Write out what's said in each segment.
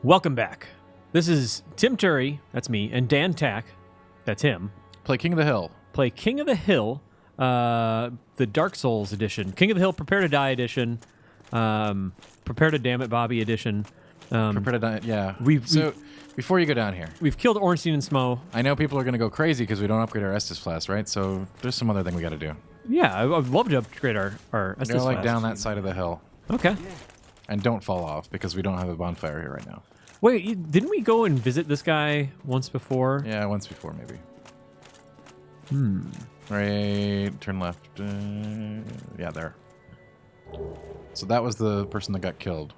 Welcome back. This is Tim Turi, that's me, and Dan Tack, that's him. Play King of the Hill. Play King of the Hill, the Dark Souls edition. King of the Hill, Prepare to Die edition. Prepare to Damn It Bobby edition. Prepare to Die, yeah. Before you go down here. We've killed Ornstein and Smo. I know people are going to go crazy because we don't upgrade our Estus Flask, right? So there's some other thing we got to do. Yeah, I'd love to upgrade our Estus Go like Flask. down that side of the hill. Okay. And don't fall off because we don't have a bonfire here right now. Wait, didn't we go and visit this guy once before? Yeah, once before maybe. Hmm. Right, turn left. Yeah, there. So that was the person that got killed.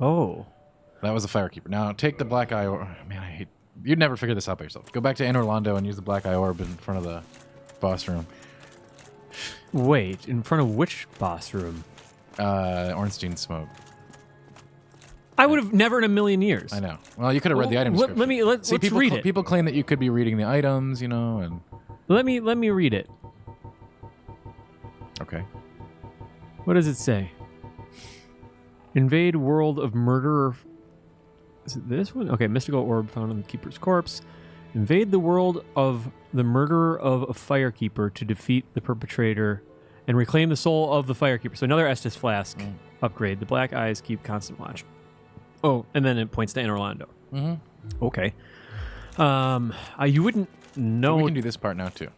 Oh. That was the Firekeeper. Now take the black eye orb. Man, I hate. You'd never figure this out by yourself. Go back to Anor Londo and use the black eye orb in front of the boss room. Wait, in front of which boss room? Ornstein smoke. I would have never in a million years. I know. Well, you could have read the item description. Let's people read it. People claim that you could be reading the items, you know, and Let me read it. okay. What does it say? Invade world of murderer. Is it this one? Okay, mystical orb found on the keeper's corpse. Invade the world of the murderer of a firekeeper to defeat the perpetrator and reclaim the soul of the firekeeper. So another Estus Flask upgrade. The black eyes keep constant watch. Oh, and then it points to Anor Londo. Mm-hmm. Okay. You wouldn't know. We can do this part now too.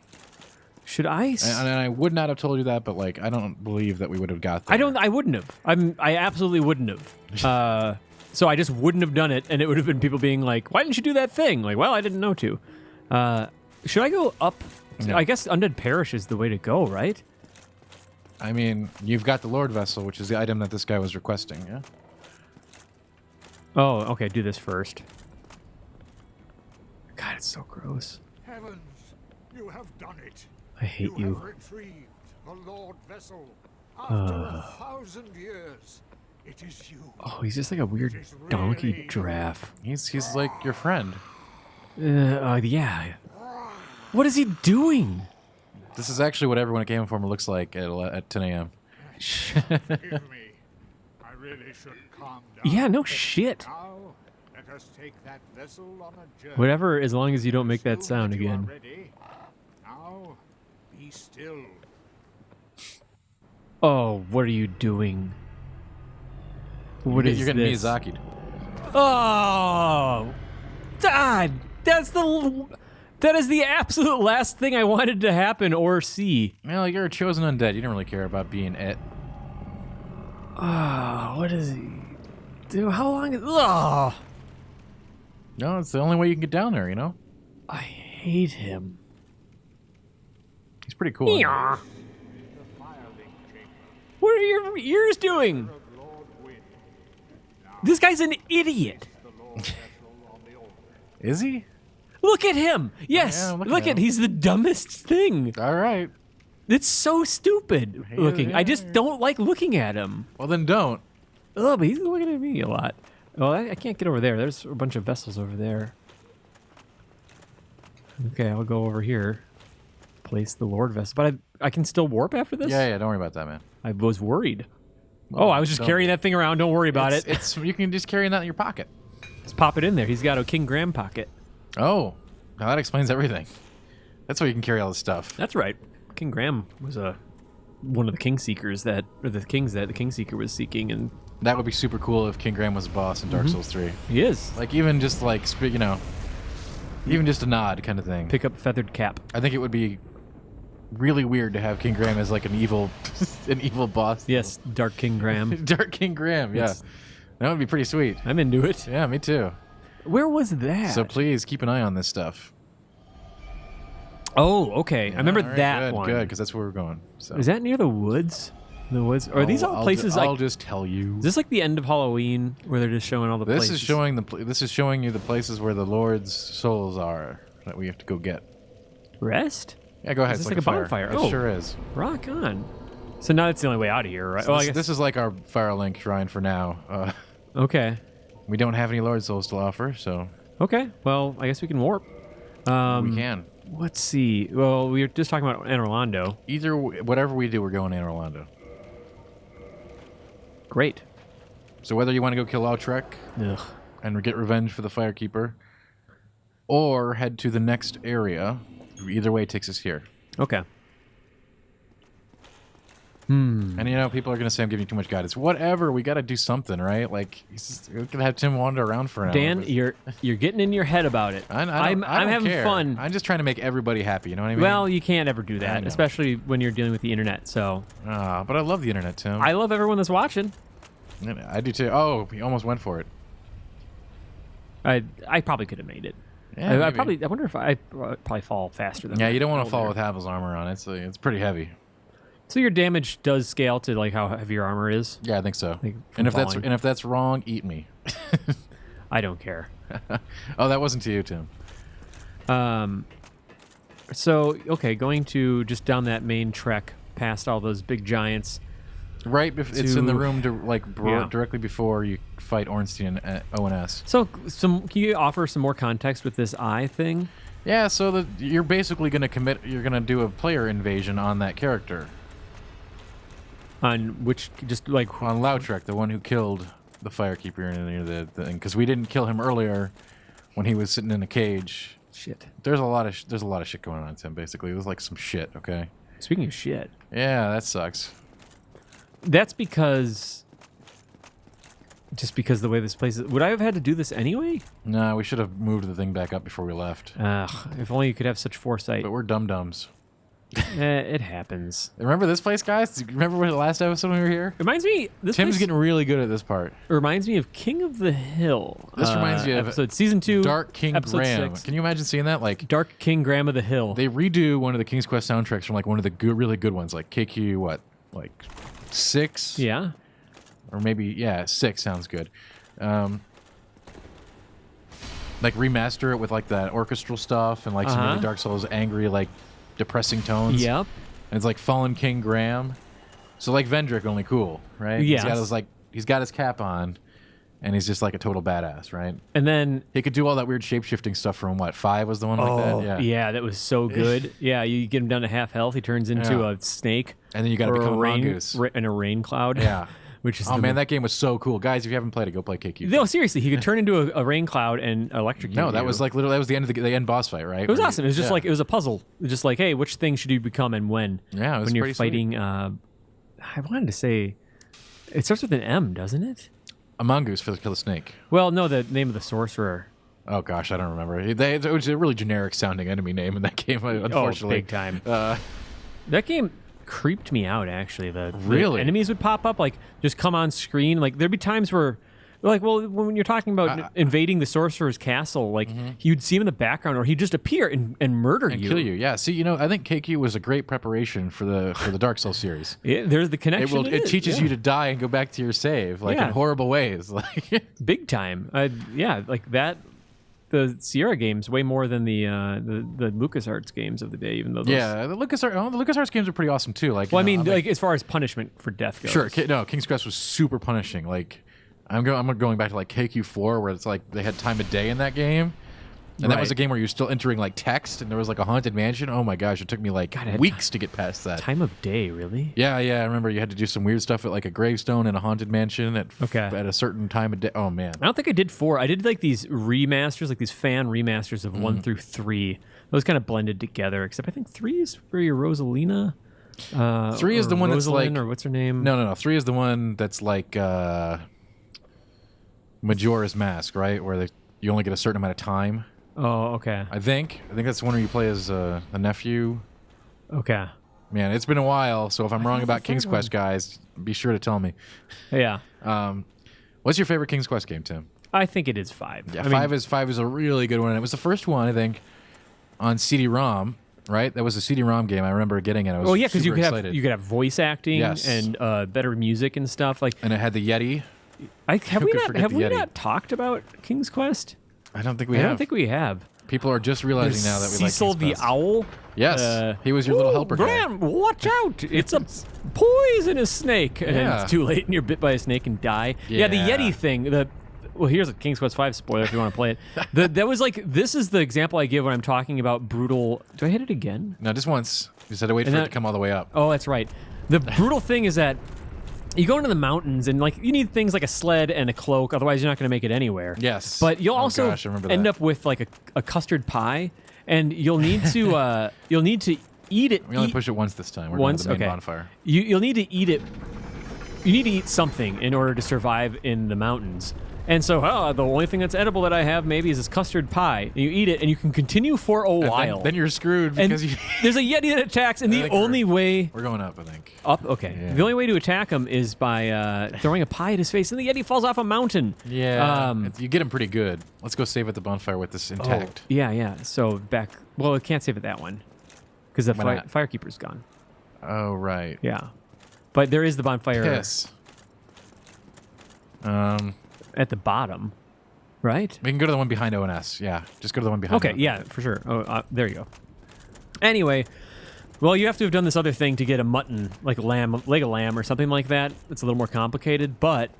Should I? And I would not have told you that, but like I don't believe that we would have got there. I wouldn't have. I absolutely wouldn't have. So I just wouldn't have done it, and it would have been people being like, "Why didn't you do that thing?" Like, well, I didn't know to. Should I go up? No. I guess Undead Parish is the way to go, right? I mean, you've got the Lord Vessel, which is the item that this guy was requesting. Yeah. Oh, okay. Do this first. God, it's so gross. Heavens, you have done it. I hate you. have retrieved the Lord Vessel. After 1,000 years, it is you. Oh, he's just like a weird donkey giraffe. He's like your friend. Yeah. What is he doing? This is actually what everyone at Game Informer looks like at 10 a.m. Forgive me. I really should calm down. Yeah, no shit. Now, let us take that vessel on a journey. Whatever, as long as you don't make that As sound soon as you are again. ready, now, be still. Oh, what are you doing? What is You're getting this? Miyazaki'd. Oh, God! That is the absolute last thing I wanted to happen or see. Well, you're a chosen undead. You don't really care about being it. Oh, what is he? Dude, how long is? Oh, No, it's the only way you can get down there. You know. I hate him. He's pretty cool. Yeah. What are your ears doing? This guy's an idiot. Is he? Look at him. Yes. Yeah, look at he's the dumbest thing. All right. It's so stupid looking. I just don't like looking at him. Well, then don't. Oh, but he's looking at me a lot. Well, I can't get over there. There's a bunch of vessels over there. Okay, I'll go over here. Place the Lord vessel. But I can still warp after this? Yeah, don't worry about that, man. I was worried. Well, I was just carrying that thing around. Don't worry about it. It's you can just carry that in your pocket. Just pop it in there. He's got a King Graham pocket. Oh, now that explains everything. That's why you can carry all this stuff. That's right. King Graham was one of the King Seekers the kings that the King Seeker was seeking, and That would be super cool if King Graham was a boss in Dark Souls 3. he is. Like even just like even just a nod kind of thing. Pick up feathered cap. I think it would be really weird to have King Graham as like an evil boss. Yes, Dark King Graham. Dark King Graham, yeah. It's- That would be pretty sweet. I'm into it. Yeah, me too. Where was that? So please keep an eye on this stuff. Oh, okay. I remember All right, that good, one. Good, because that's where we're going. So. Is that near the woods? The woods? Or are these all places I'll like? just tell you. Is this like the end of Halloween where they're just showing all the This places? is showing this is showing you the places where the Lord's souls are that we have to go get. Rest? Yeah, go ahead. Is It's this like a fire. bonfire? It Oh. sure is. Rock on. So now that's the only way out of here, right? So Well, this, I guess. this is like our Firelink shrine for now. Okay. We don't have any Lord souls to offer, so Okay. Well, I guess we can warp. we can. Let's see. Well, we were just talking about Anor Londo. Whatever we do, we're going to Anor Londo. Great. So whether you want to go kill Lautrec, Ugh. and get revenge for the Firekeeper, or head to the next area. Either way takes us here. Okay. And people are going to say I'm giving you too much guidance. Whatever, we got to do something, right? Like, we can have Tim wander around for an hour. Dan, you're getting in your head about it. I'm having fun. I'm just trying to make everybody happy, you know what I mean? Well, you can't ever do that, especially when you're dealing with the internet, so... But I love the internet, Tim. I love everyone that's watching. I do too. Oh, he almost went for it. I probably could have made it. Yeah, I wonder if I probably fall faster than that. Yeah, you don't want to fall with Havel's armor on it, so it's pretty heavy. So your damage does scale to like how heavy your armor is? Yeah, I think so. Like and if that's wrong, eat me. I don't care. Oh, that wasn't to you, Tim. So okay, going to just down that main trek past all those big giants. Right, it's in the room directly before you fight Ornstein and ONS. So, can you offer some more context with this eye thing? Yeah, so you're basically going to you're going to do a player invasion on that character. On which, just like... On Lautrec, the one who killed the Firekeeper in the thing. Because we didn't kill him earlier when he was sitting in a cage. Shit. There's a lot of shit going on, Tim, basically. It was like some shit, okay? Speaking of shit. Yeah, that sucks. That's because... Just because the way this place is... Would I have had to do this anyway? No, we should have moved the thing back up before we left. If only you could have such foresight. But we're dum-dums. It happens. Remember this place, guys? Remember the last episode when we were here? Reminds me... Tim's getting really good at this part. Reminds me of King of the Hill. This reminds you of... Episode Season 2, Dark King Graham. 6. Can you imagine seeing that? Like Dark King Graham of the Hill. They redo one of the King's Quest soundtracks from like one of the really good ones, like KQ, what? Like 6? Yeah. Or maybe, 6 sounds good. Like remaster it with like that orchestral stuff and like some really Dark Souls angry, like depressing tones. Yep. And it's like Fallen King Graham. So like Vendrick, only cool, right? Yes. He's got his cap on, and he's just like a total badass, right? And then he could do all that weird shape-shifting stuff from what, 5 was the one like that? Yeah, that was so good. Yeah, you get him down to half health, he turns into a snake. And then you got to become a mongoose. In a rain cloud. Yeah. Which is man, that game was so cool. Guys, if you haven't played it, go play KQ. No, seriously, he could turn into a rain cloud and electrocute No, that was like literally, that was the end of the end boss fight, right? It was awesome. It was just like, it was a puzzle. It was just like, hey, which thing should you become and when? Yeah, it was when you're pretty fighting, sweet. I wanted to say, it starts with an M, doesn't it? A mongoose for the kill the snake. Well, no, the name of the sorcerer. Oh gosh, I don't remember. It was a really generic sounding enemy name in that game, unfortunately. Oh, big time. That game creeped me out, actually. The enemies would pop up, like, just come on screen. Like, there'd be times where, like, well, when you're talking about invading the sorcerer's castle, like, you'd see him in the background, or he'd just appear and murder you. And kill you, yeah. See, I think KQ was a great preparation for the Dark Souls series. There's the connection. It teaches you to die and go back to your save, like, in horrible ways. Like big time. Like that. The Sierra games way more than the LucasArts games of the day, even though those... the LucasArts games are pretty awesome too. Like, well, I mean, like as far as punishment for death goes. Sure, no, King's Quest was super punishing. Like, I'm going back to like KQ4, where it's like they had time of day in that game, and that was a game where you're still entering like text, and there was like a haunted mansion. Oh my gosh, it took me like weeks to get past that. Time of day, really? Yeah. I remember you had to do some weird stuff at like a gravestone in a haunted mansion at a certain time of day. Oh man, I don't think I did 4. I did like these remasters, like these fan remasters of 1 through 3. Those kind of blended together. Except I think 3 is where you're Rosalina. 3 is the one that's like, or what's her name? No. 3 is the one that's like Majora's Mask, right? Where you only get a certain amount of time. Oh, okay. I think that's the one where you play as a nephew. Okay. Man, it's been a while, so if I'm wrong about King's Quest, guys, be sure to tell me. Yeah. What's your favorite King's Quest game, Tim? I think it is 5. Yeah, 5 is a really good one. And it was the first one, I think, on CD-ROM, right? That was a CD-ROM game. I remember getting it. I was because you could have voice acting and better music and stuff and it had the Yeti. Have we not talked about King's Quest? I don't think we have. I don't think we have. People are just realizing now that we like Cecil the Owl. Yes, he was your little helper guy. Graham, watch out! It's a poisonous snake, and then it's too late, and you're bit by a snake and die. Yeah, the Yeti thing. Well, here's a King's Quest 5 spoiler if you want to play it. That was like, this is the example I give when I'm talking about brutal. Do I hit it again? No, just once. You said to wait for it to come all the way up. Oh, that's right. The brutal thing is that you go into the mountains and like you need things like a sled and a cloak, otherwise you're not going to make it anywhere. Yes. But you'll Oh, also gosh, I remember end that. up with like a custard pie, and you'll need to eat it. We only push it once this time. We're Once? going to the main Okay. bonfire. You'll need to eat it. You need to eat something in order to survive in the mountains. And so, the only thing that's edible that I have maybe is this custard pie. And you eat it, and you can continue for a And while. Then you're screwed and because you. there's a Yeti that attacks, and I the think only way We're going up, I think. up. Okay, Yeah. the only way to attack him is by throwing a pie at his face, and the Yeti falls off a mountain. Yeah. You get him pretty good. Let's go save at the bonfire with this intact. Oh, yeah. So back. Well, I can't save it that one because the Why not? Firekeeper's gone. Oh, right. Yeah, but there is the bonfire Piss. at the bottom, right? We can go to the one behind ONS. Yeah, just go to the one behind. Okay, ONS. yeah, for sure. Oh, there you go. Anyway, well, you have to have done this other thing to get a mutton, like a lamb, leg of lamb or something like that. It's a little more complicated, but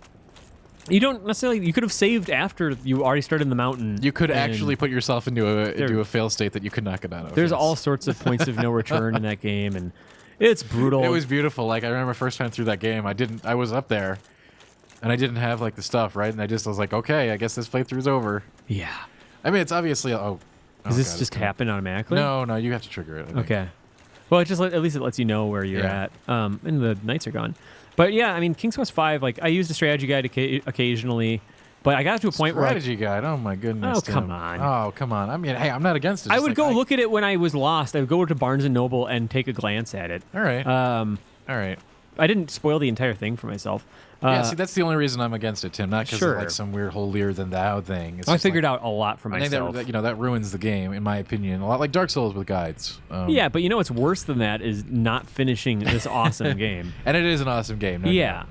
you don't necessarily. You could have saved after you already started in the mountain. You could and actually put yourself into a fail state that you could not get out of. There's Yes. all sorts of points of no return in that game, and it's brutal. It was beautiful. Like I remember first time through that game, I was up there, and I didn't have like the stuff right, and I was like, okay, I guess this playthrough's over. Yeah. I mean, it's obviously Does this just happen automatically? No, you have to trigger it. I think. Okay. Well, it just at least it lets you know where you're Yeah. at, and the nights are gone. But yeah, I mean, King's Quest V, like I used a strategy guide occasionally, but I got to a point where Strategy guide. Oh my goodness. Oh, Tim. come on. Oh come on. I mean, hey, I'm not against it. I Just would like, go look at it when I was lost. I would go to Barnes and Noble and take a glance at it. All right. All right. I didn't spoil the entire thing for myself. Yeah, see, that's the only reason I'm against it, Tim. Not because Sure. of like some weird holier than thou thing. It's I just figured like, out a lot for I think myself. that ruins the game, in my opinion. A lot like Dark Souls with guides. Yeah, but you know what's worse than that is not finishing this awesome game. And it is an awesome game. No Yeah. doubt.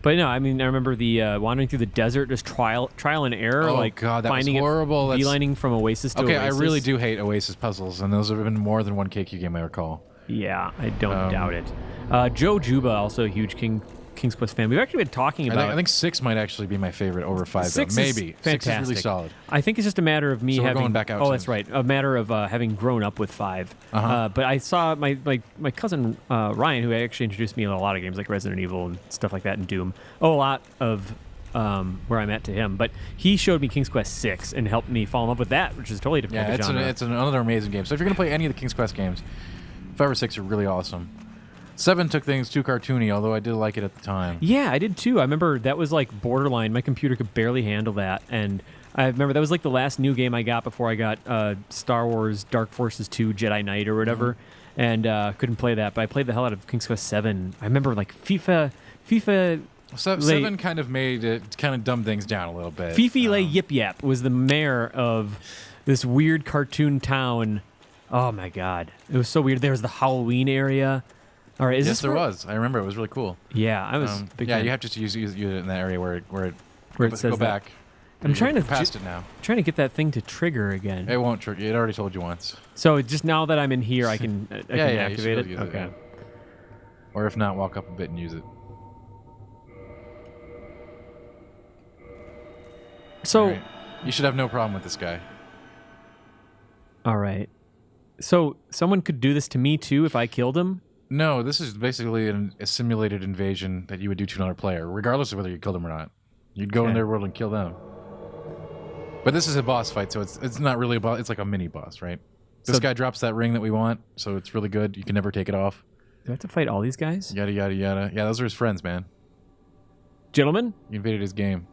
But no, I mean, I remember the wandering through the desert, just trial and error, Oh, like God, that was finding horrible. it, That's- beelining from Oasis to Okay, Oasis. I really do hate Oasis puzzles, and those have been more than one KQ game I recall. Yeah, I don't doubt it. Joe Juba, also a huge King's Quest fan. We've actually been talking about. I think 6 might actually be my favorite over 5. Six though. is Maybe. 6 fantastic. is really solid. I think it's just a matter of me So we're having. going back out Oh, to- that's right. A matter of having grown up with 5. Uh-huh. But I saw my cousin Ryan, who actually introduced me to a lot of games like Resident Evil and stuff like that, and Doom. Oh, a lot of where I'm at to him. But he showed me King's Quest 6 and helped me fall in love with that, which is totally different Yeah, genre. it's another amazing game. So if you're going to play any of the King's Quest games, 5 or 6 are really awesome. 7 took things too cartoony, although I did like it at the time. Yeah, I did too. I remember that was like borderline. My computer could barely handle that, and I remember that was like the last new game I got before I got Star Wars Dark Forces 2 Jedi Knight or whatever, and couldn't play that. But I played the hell out of King's Quest 7. I remember like FIFA. So, 7 kind of made it, kind of dumbed things down a little bit. Fifi Lay Yip Yap was the mayor of this weird cartoon town. Oh my god, it was so weird. There was the Halloween area. All right, is Yes, this there where- was. I remember it was really cool. Yeah, I was. Big Yeah, fan. you have to use it in that area where it says go that. back. I'm trying to past it now. trying to get that thing to trigger again. It won't trigger. It already told you once. So just now that I'm in here, I can I can You should activate go it. use Okay. yeah. Or if not, walk up a bit and use it. So All right. You should have no problem with this guy. all right. So someone could do this to me too if I killed him. No, this is basically a simulated invasion that you would do to another player, regardless of whether you killed them or not. You'd go in Okay. their world and kill them. But this is a boss fight, so it's not really a boss. It's like a mini boss, right? This So- guy drops that ring that we want, so it's really good. You can never take it off. Do I have to fight all these guys? Yada yada yada. Yeah, those are his friends, man. Gentlemen, You invaded his game,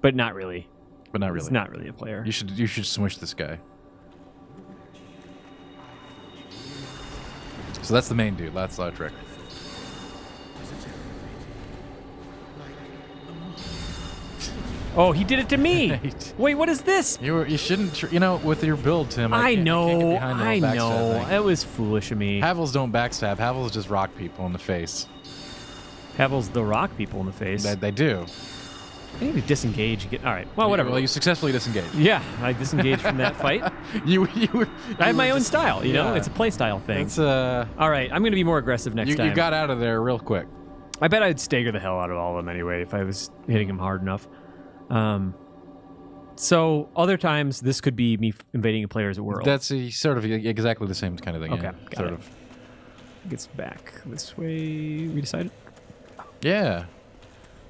but not really. but not really. It's not really a player. You should smush this guy. So that's the main dude. That's our trick. Oh, he did it to me. Right. Wait, what is this? You shouldn't. With your build, Tim. I can't get know. behind the I whole backstab know. thing. It was foolish of me. Havels don't backstab. Havels just rock people in the face. Havel's the rock people in the face. They do. I need to disengage. All right. Well, whatever. Well, you successfully disengaged. Yeah, I disengaged from that fight. you I have my own style, you know? yeah. It's a play style thing. It's All right, I'm going to be more aggressive next time. you got out of there real quick. I bet I'd stagger the hell out of all of them anyway if I was hitting them hard enough. So other times, this could be me invading a player's world. That's sort of exactly the same kind of thing. Okay, yeah. got Sort it. of. Gets back this way. We decided. Yeah.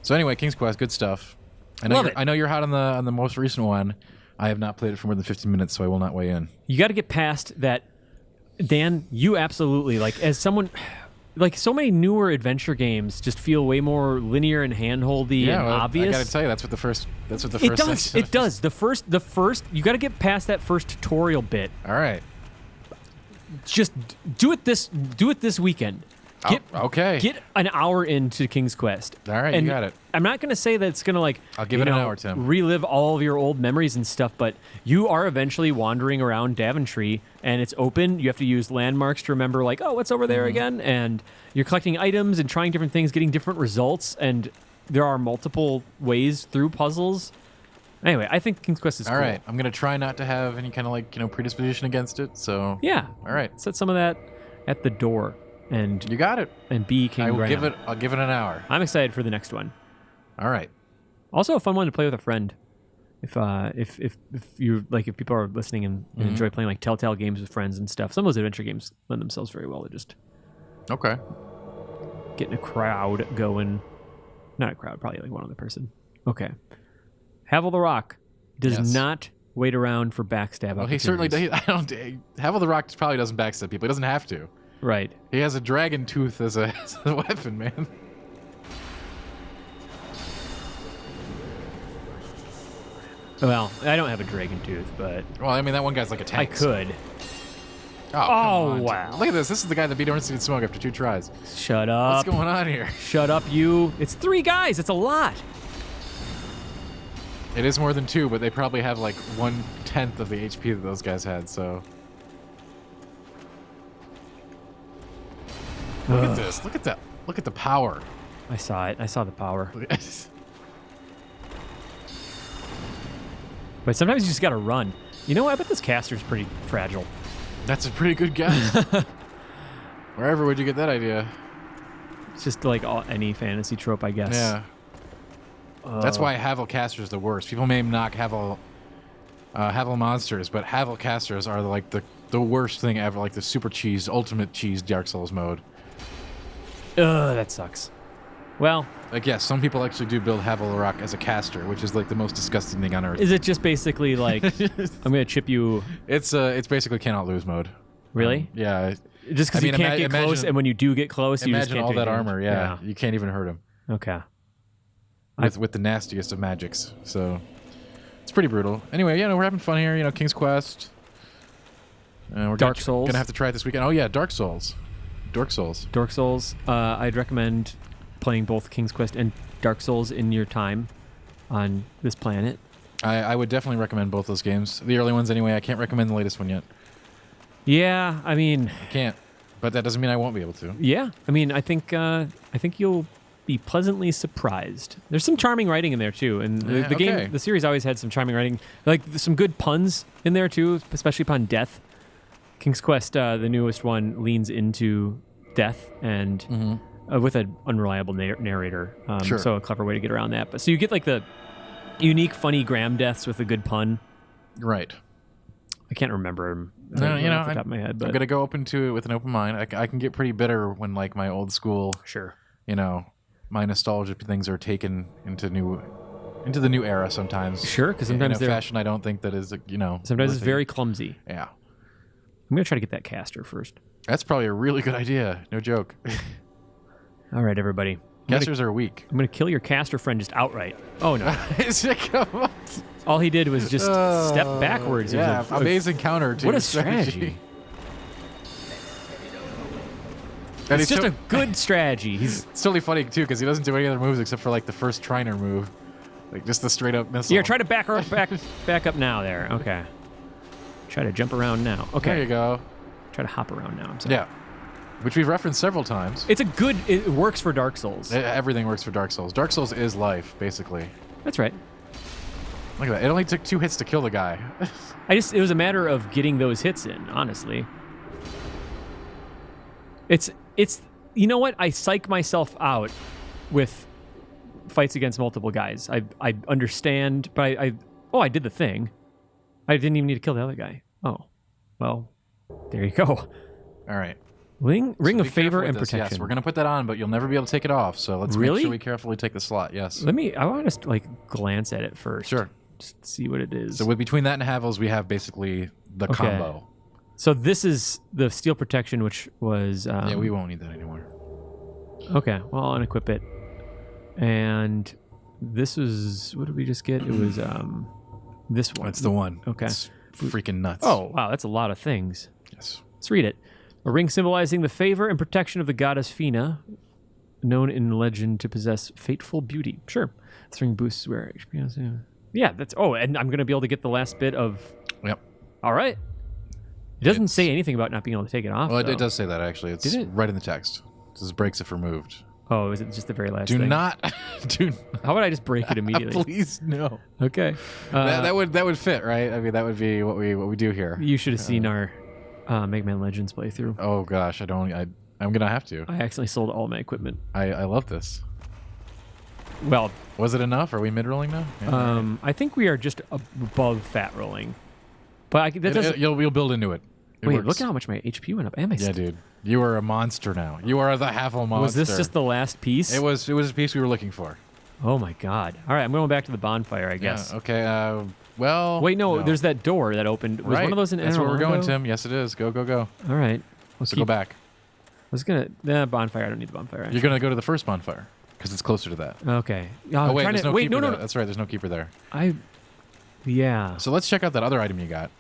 So anyway, King's Quest, good stuff. Love it. I know you're hot on the most recent one. I have not played it for more than 15 minutes, so I will not weigh in. You got to get past that. Dan, you absolutely, like, as someone... Like, so many newer adventure games just feel way more linear and handholdy and obvious. I gotta tell you, that's what the first. It does. It does. The first. You got to get past that first tutorial bit. All right. Just do it this weekend. Okay. Get an hour into King's Quest. All right, and you got it. I'm not going to say that it's going to, like, I'll give it an hour, Tim. Relive all of your old memories and stuff, but you are eventually wandering around Daventry, and it's open. You have to use landmarks to remember, like, oh, what's over there again? And you're collecting items and trying different things, getting different results, and there are multiple ways through puzzles. Anyway, I think King's Quest is cool. All right. I'm going to try not to have any kind of, like, predisposition against it, so... Yeah. All right. Set some of that at the door. And you got it. And be King Graham. I'll give it an hour. I'm excited for the next one. All right. Also a fun one to play with a friend. If you like, if people are listening and enjoy playing like Telltale games with friends and stuff, some of those adventure games lend themselves very well to just getting a crowd going. Not a crowd, probably like one other person. Okay. Havel the Rock does not wait around for backstab. Well, he certainly does. Havel the Rock probably doesn't backstab people. He doesn't have to. Right. He has a dragon tooth as a weapon, man. Well, I don't have a dragon tooth, but... Well, I mean, that one guy's like a tank. I could. Oh, wow. Look at this. This is the guy that beat Ornstein Smoke after 2 tries. Shut up. What's going on here? Shut up, you. It's 3 guys. It's a lot. It is more than 2, but they probably have like 1/10 of the HP that those guys had, so... Look at this. Look at that. Look at the power. I saw it. I saw the power. But sometimes you just got to run. You know what? I bet this caster's pretty fragile. That's a pretty good guess. Wherever would you get that idea? It's just like any fantasy trope, I guess. Yeah. That's why Havel caster is the worst. People may knock Havel monsters, but Havel casters are like the worst thing ever. Like the super cheese, ultimate cheese Dark Souls mode. That sucks. Well, like, yes, some people actually do build Havel Rock as a caster, which is like the most disgusting thing on earth. Is it just basically like I'm gonna chip you? It's basically cannot lose mode. Really? Yeah. Just because you can't get close, and when you do get close, you just can't all do that damage. armor. Yeah, you can't even hurt him. Okay. With the nastiest of magics, so it's pretty brutal. Anyway, we're having fun here. King's Quest. We're Dark Souls. Gonna have to try it this weekend. Oh yeah, Dark Souls. I'd recommend playing both King's Quest and Dark Souls in your time on this planet. I would definitely recommend both those games. The early ones, anyway. I can't recommend the latest one yet. Yeah, I mean, I can't, but that doesn't mean I won't be able to. Yeah, I mean, I think you'll be pleasantly surprised. There's some charming writing in there too, and the game, the series always had some charming writing, like some good puns in there too, especially upon death. King's Quest, the newest one, leans into death and with an unreliable narrator. Sure. So a clever way to get around that. But so you get like the unique, funny Graham deaths with a good pun. Right. I can't remember them off the top of my head. But I'm gonna go open to it with an open mind. I can get pretty bitter when like my old school, my nostalgia things are taken into the new era sometimes. Sure, because sometimes in a fashion I don't think that is sometimes it's very clumsy. Yeah. I'm gonna try to get that caster first. That's probably a really good idea. No joke. All right, everybody. Casters are weak. I'm gonna kill your caster friend just outright. Oh no! All he did was just step backwards. Yeah, amazing counter. What a strategy! And it's just a good strategy. It's totally funny too because he doesn't do any other moves except for like the first Triner move, like just the straight up missile. Yeah, try to back up now. There, okay. Try to jump around now. Okay. There you go. Try to hop around now. I'm sorry. Yeah. Which we've referenced several times. It works for Dark Souls. Everything works for Dark Souls. Dark Souls is life, basically. That's right. Look at that. It only took 2 hits to kill the guy. It was a matter of getting those hits in, honestly. It's you know what? I psych myself out with fights against multiple guys. I understand, but I did the thing. I didn't even need to kill the other guy. Oh. Well, there you go. All right. Ring So of be favor careful and with this. protection. Yes, we're gonna put that on, but you'll never be able to take it off. So let's Really? make sure we carefully take the slot. Yes. I want to like glance at it first. Sure. Just see what it is. So with between that and Havels, we have basically the combo. So this is the steel protection, which was Yeah, we won't need that anymore. okay. Well, I'll unequip it. And this was, what did we just get? It was this one. That's the one. Okay. It's freaking nuts. Oh wow, that's a lot of things. Yes. Let's read it. A ring symbolizing the favor and protection of the goddess Fina, known in legend to possess fateful beauty. Sure. This ring boosts where HP. Yeah, that's. Oh, and I'm going to be able to get the last bit of. Yep. All right. It doesn't say anything about not being able to take it off. Well, though. it does say that actually. It's Did it? right in the text. It says breaks if removed. Oh, is it just the very last Do thing? not. Do How would I just break it immediately? please no. Okay. That would fit, right? I mean, that would be what we do here. You should have seen our Mega Man Legends playthrough. Oh gosh, I'm gonna have to. I accidentally sold all my equipment. I love this. Well, Was it enough? Are we mid-rolling now? Yeah, I think we are just above fat rolling. But that doesn't. you'll build into it. It Wait, works. look at how much my HP went up. And my Yeah, dude. You are a monster now. You are the Havel monster. Was this just the last piece? It was a piece we were looking for. Oh my god. All right, I'm going back to the bonfire, I guess. Yeah, okay. Well. Wait, no, there's that door that opened. Was right. one of those in That's where we're going, Londo? Tim. Yes, it is. Go. All right. Let's So go back. I was gonna bonfire. I don't need the bonfire. You're Actually. gonna go to the first bonfire because it's closer to that. Okay. Oh wait, there's no wait, keeper no. there. That's right. There's no keeper there. Yeah. So let's check out that other item you got,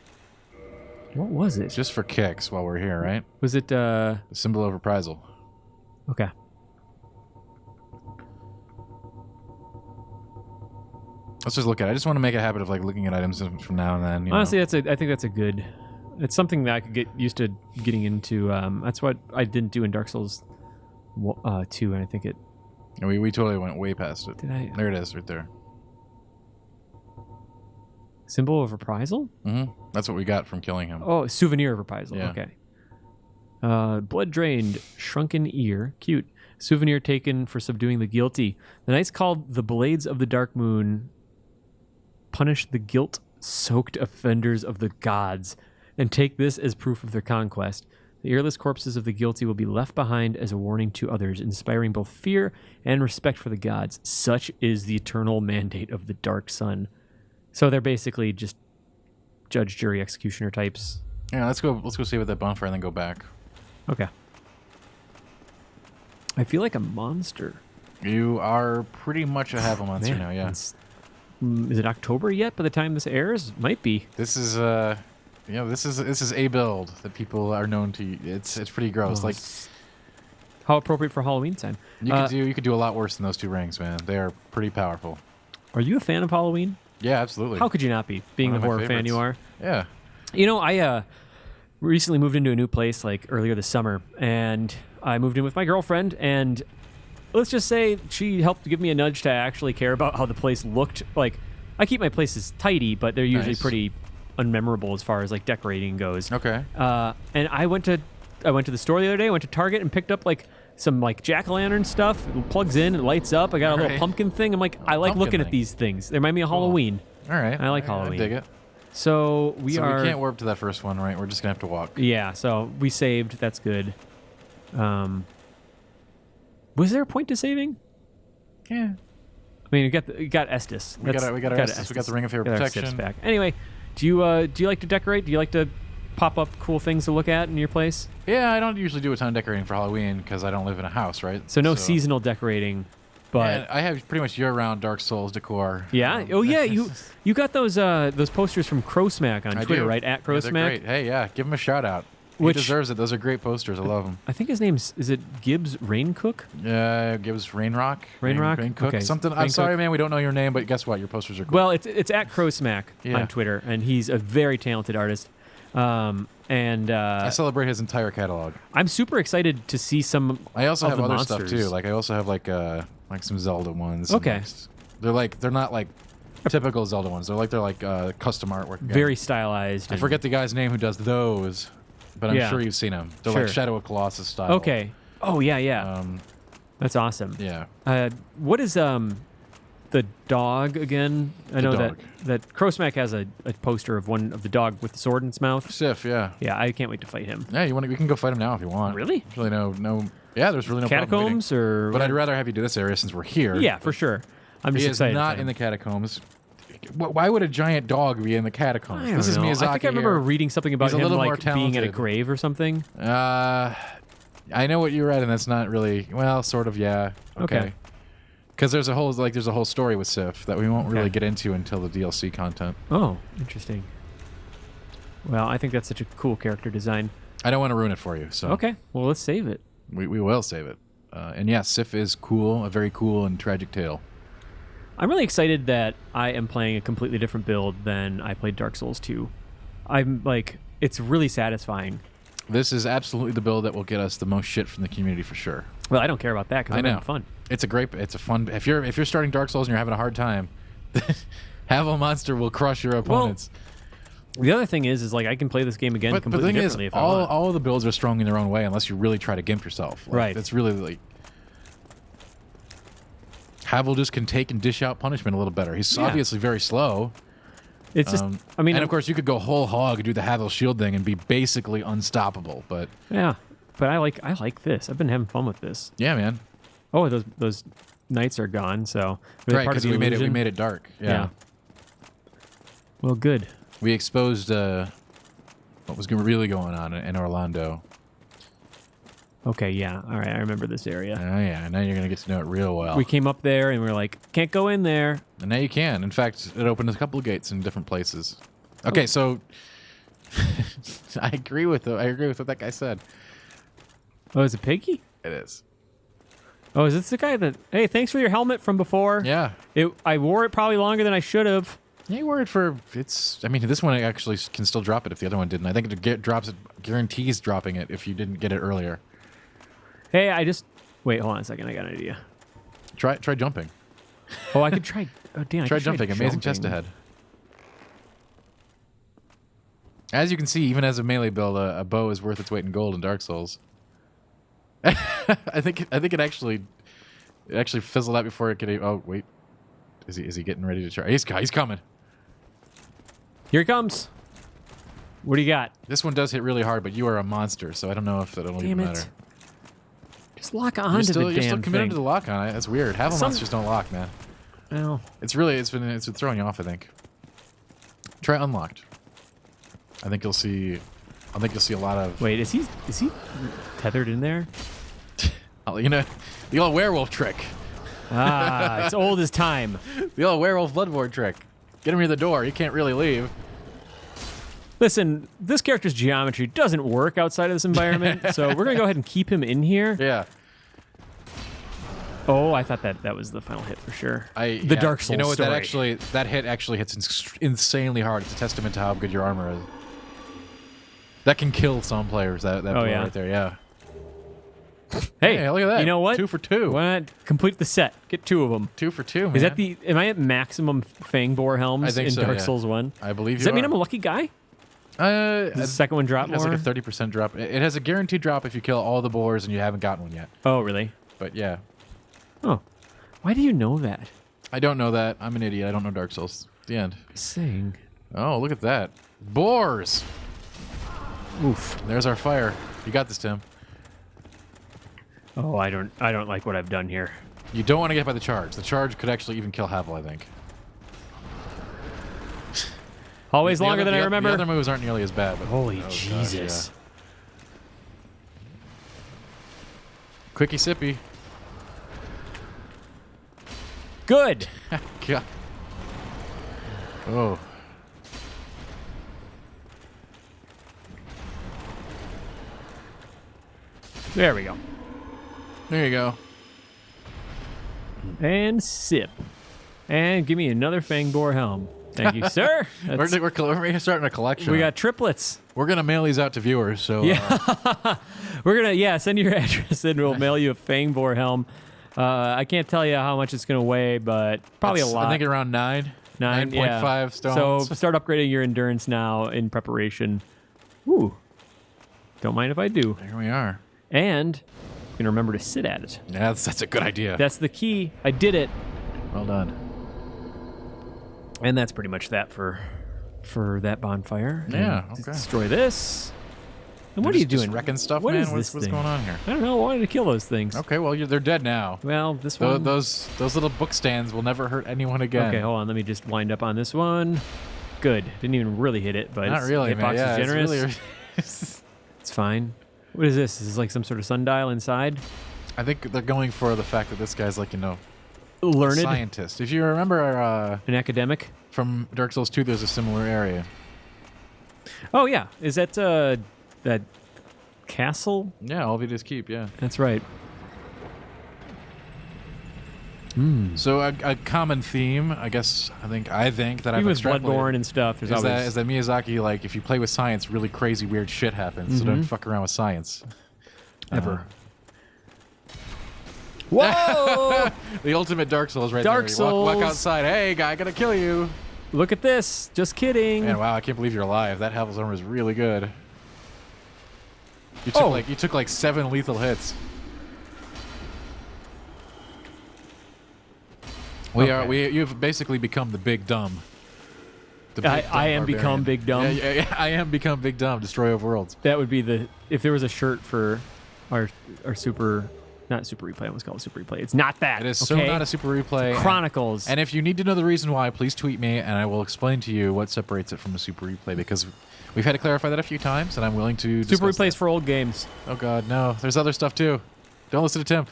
What was it? just for kicks while we're here, right? Was it? The symbol of reprisal. Okay. Let's just look at it. I just want to make a habit of like looking at items from now and then. You Honestly, know? I think that's a good. It's something that I could get used to getting into. That's what I didn't do in Dark Souls 2, and I think it. And we totally went way past it. Did I? There it is, right there. Symbol of reprisal? That's what we got from killing him. Oh, souvenir of reprisal. Yeah. Okay. Blood drained, shrunken ear. Cute. Souvenir taken for subduing the guilty. The knights called the Blades of the Dark Moon punish the guilt-soaked offenders of the gods and take this as proof of their conquest. The earless corpses of the guilty will be left behind as a warning to others, inspiring both fear and respect for the gods. Such is the eternal mandate of the Dark Sun. So they're basically just judge, jury, executioner types. Yeah, let's go save at that bonfire and then go back. Okay. I feel like a monster. You are pretty much a Havel monster Man, now, yeah. Is it October yet by the time this airs? Might be. This is this is a build that people are known to. It's pretty gross. Oh, Like how appropriate for Halloween time. you could do a lot worse than those two rings, man. They are pretty powerful. Are you a fan of Halloween? Yeah, absolutely. How could you not be, being One the of my horror fan you are? Yeah. You know, I recently moved into a new place like earlier this summer, and I moved in with my girlfriend, and let's just say she helped give me a nudge to actually care about how the place looked. Like, I keep my places tidy, but they're usually Nice. pretty unmemorable as far as like decorating goes. Okay. And I went to the store the other day. I went to Target and picked up like some like jack-o'-lantern stuff. It plugs in, it lights up. I got a little Alright. pumpkin thing. I'm like, I like pumpkin looking at thing. these things. They remind me of Halloween. All right. I like All right, Halloween. I dig it. So we So are. we can't warp to that first one, right? We're just gonna have to walk. Yeah. So we saved. That's good. Was there a point to saving? Yeah. I mean, you got Estus. We got our Estus. We got the Ring of Favor Got our Protection. Sips back. Anyway, do you like to decorate? Do you like to pop up cool things to look at in your place? Yeah, I don't usually do a ton of decorating for Halloween because I don't live in a house, right? So no seasonal decorating, but Yeah, I have pretty much year-round Dark Souls decor. yeah. Oh yeah, you got those posters from Crowsmack on I Twitter, do. right? At Yeah, they're Crowsmack. great. Hey, yeah, give him a shout out. Which- He deserves it. Those are great posters. I love them. I think his name's is it Gibbs Raincook? Gives Rainrock. Rainrock? Raincook. Okay. Something. I'm Raincook. sorry, man. We don't know your name, but guess what? Your posters are cool. Well, it's at Crowsmack Yeah. on Twitter, and he's a very talented artist. And I celebrate his entire catalog. I'm super excited to see some. I also of have the other monsters. stuff too. Like I also have like some Zelda ones. and, Okay. they're not like typical Zelda ones. They're like custom artwork. again. Very stylized. I and- forget the guy's name who does those, but I'm Yeah. sure you've seen them. They're Sure. like Shadow of Colossus style. Okay. Oh yeah, yeah. Um, That's awesome. yeah. What is the dog again. I know dog. that Krosmack has a poster of one of the dog with the sword in its mouth. Sif, yeah. Yeah, I can't wait to fight him. Yeah, we can go fight him now if you want. Really? There's really no. Yeah, there's really no Catacombs problem or. But I'd rather have you do this area since we're here. Yeah, for sure. I'm just He is excited. to not fight in him. the catacombs. Why would a giant dog be in the catacombs? I don't This is know. Miyazaki. I think I remember here. reading something about He's a him little more like being at a talented. grave or something. I know what you read, and that's not really sort of. Yeah. Okay. Because there's a whole story with Sif that we won't really Okay. get into until the DLC content. Oh, interesting. Well, I think that's such a cool character design. I don't want to ruin it for you, so Okay, well, let's save it. we will save it. And yeah, Sif is cool, a very cool and tragic tale. I'm really excited that I am playing a completely different build than I played Dark Souls 2. I'm like, it's really satisfying. This is absolutely the build that will get us the most shit from the community for sure. Well, I don't care about that because I I'm know. having fun. It's a fun. If you're starting Dark Souls and you're having a hard time, Havel Monster will crush your opponents. The other thing is like I can play this game again but the completely thing is, differently if I want. all of the builds are strong in their own way, unless you really try to gimp yourself. Like, Right. It's really like Havel just can take and dish out punishment a little better. He's Yeah. obviously very slow. It's just, I mean, and of course you could go whole hog and do the Havel shield thing and be basically unstoppable. But yeah. But I like this. I've been having fun with this. yeah, man, Oh, those knights are gone. So they're right? part of Because the we illusion. made it dark. Yeah. Well, good. We exposed what was really going on in Orlando. Okay, yeah. All right, I remember this area. Oh yeah, now you're gonna get to know it real well. We came up there and we were like, can't go in there. And now you can. In fact, it opened a couple of gates in different places. Okay, so I agree with what that guy said. Oh, is it Piggy? It is. Oh, is this the guy that? Hey, thanks for your helmet from before. Yeah. I wore it probably longer than I should have. Yeah, you worried for it's. I mean, this one actually can still drop it if the other one didn't. I think it guarantees dropping it if you didn't get it earlier. Hey, wait. Hold on a second. I got an idea. Try jumping. Oh, I could try. Oh, damn. I Try could jumping. Amazing chest ahead. As you can see, even as a melee build, a bow is worth its weight in gold in Dark Souls. I think it actually fizzled out before it could. Oh wait, is he getting ready to try? He's coming. Here he comes. What do you got? This one does hit really hard, but you are a monster, so I don't know if that'll Damn even it. matter. Just lock on to the You're still damn committed thing. to the lock on it. That's weird. Havel Some- monsters don't lock, man. Oh. It's been throwing you off, I think. Try unlocked. I think you'll see a lot of Wait, is he tethered in there? the old werewolf trick. Ah, it's old as time. The old werewolf bloodborne trick. Get him near the door. You can't really leave. Listen, this character's geometry doesn't work outside of this environment, so we're gonna go ahead and keep him in here. Yeah. Oh, I thought that was the final hit for sure. The Dark Souls You know what? story. That hit actually hits insanely hard. It's a testament to how good your armor is. That can kill some players. That blow yeah? right there. Yeah. Hey, look at that. You know what? 2 for 2. Why not complete the set? Get 2 of them. 2 for 2. Is man. that am I at maximum Fang Boar helms I think in so, Dark yeah. Souls 1? I believe Does you that mean are. I'm a lucky guy? Does the second one drop It has more? like a 30% drop. It has a guaranteed drop if you kill all the boars and you haven't gotten one yet. Oh, really? But yeah, Oh. Why do you know that? I don't know that. I'm an idiot. I don't know Dark Souls. The end. Saying. Oh, look at that. Boars. Oof. There's our fire. You got this, Tim. Oh, I don't like what I've done here. You don't want to get hit by the charge. The charge could actually even kill Havel, I think. Always The longer other- than I the remember. other moves aren't nearly as bad. But, Holy oh, gosh, Jesus. yeah. Quickie sippy. Good. God. Oh. There we go. There you go. And sip. And give me another Fang Boar helm. Thank you, sir. That's- We're starting a collection. we got triplets. We're gonna mail these out to viewers. So Yeah. We're going to, send your address and we'll mail you a Fang Boar helm. I can't tell you how much it's going to weigh, but probably a lot. I think around 9.5 stones. So start upgrading your endurance now in preparation. Ooh. Don't mind if I do. There we are. And you can remember to sit at it. Yeah, that's a good idea. That's the key. I did it. Well done. And that's pretty much that for that bonfire. Yeah, And okay. Destroy this. And what are you Just doing? wrecking stuff, What man? is What's this thing? going on here? I don't know. I wanted to kill those things. Okay, well, they're dead now. Well, this one. Those little book stands will never hurt anyone again. Okay, hold on. Let me just wind up on this one. Good. Didn't even really hit it, but Not really, man. hitbox Yeah, is generous. it's really... It's fine. What is this? Is this like some sort of sundial inside? I think they're going for the fact that this guy's like, a Learned? scientist. If you remember An academic? from Dark Souls 2, there's a similar area. Oh, yeah. Is that that castle? Yeah, Alvida's Keep, yeah. That's right. So a common theme, I think that Even I've with extrapolated Bloodborne and stuff, there's is always... that Miyazaki, like, if you play with science, really crazy, weird shit happens. So don't fuck around with science. Ever. Whoa! The ultimate Dark Souls right Dark there. You walk Souls. outside, hey, guy, I gotta kill you. Look at this. Just kidding. Man, wow, I can't believe you're alive. That Havel's armor is really good. You took like 7 lethal hits. You've basically become the Big Dumb. The Big Dumb I am barbarian. become Big Dumb. Yeah, I am become Big Dumb. Destroyer of worlds. That would be if there was a shirt for our super, not super replay. I almost call it super replay. It's not that. It is so okay? not a super replay. Chronicles. And if you need to know the reason why, please tweet me, and I will explain to you what separates it from a super replay. Because we've had to clarify that a few times, and I'm willing to. Super discuss replays that. for old games. Oh God, no! There's other stuff too. Don't listen to Tim.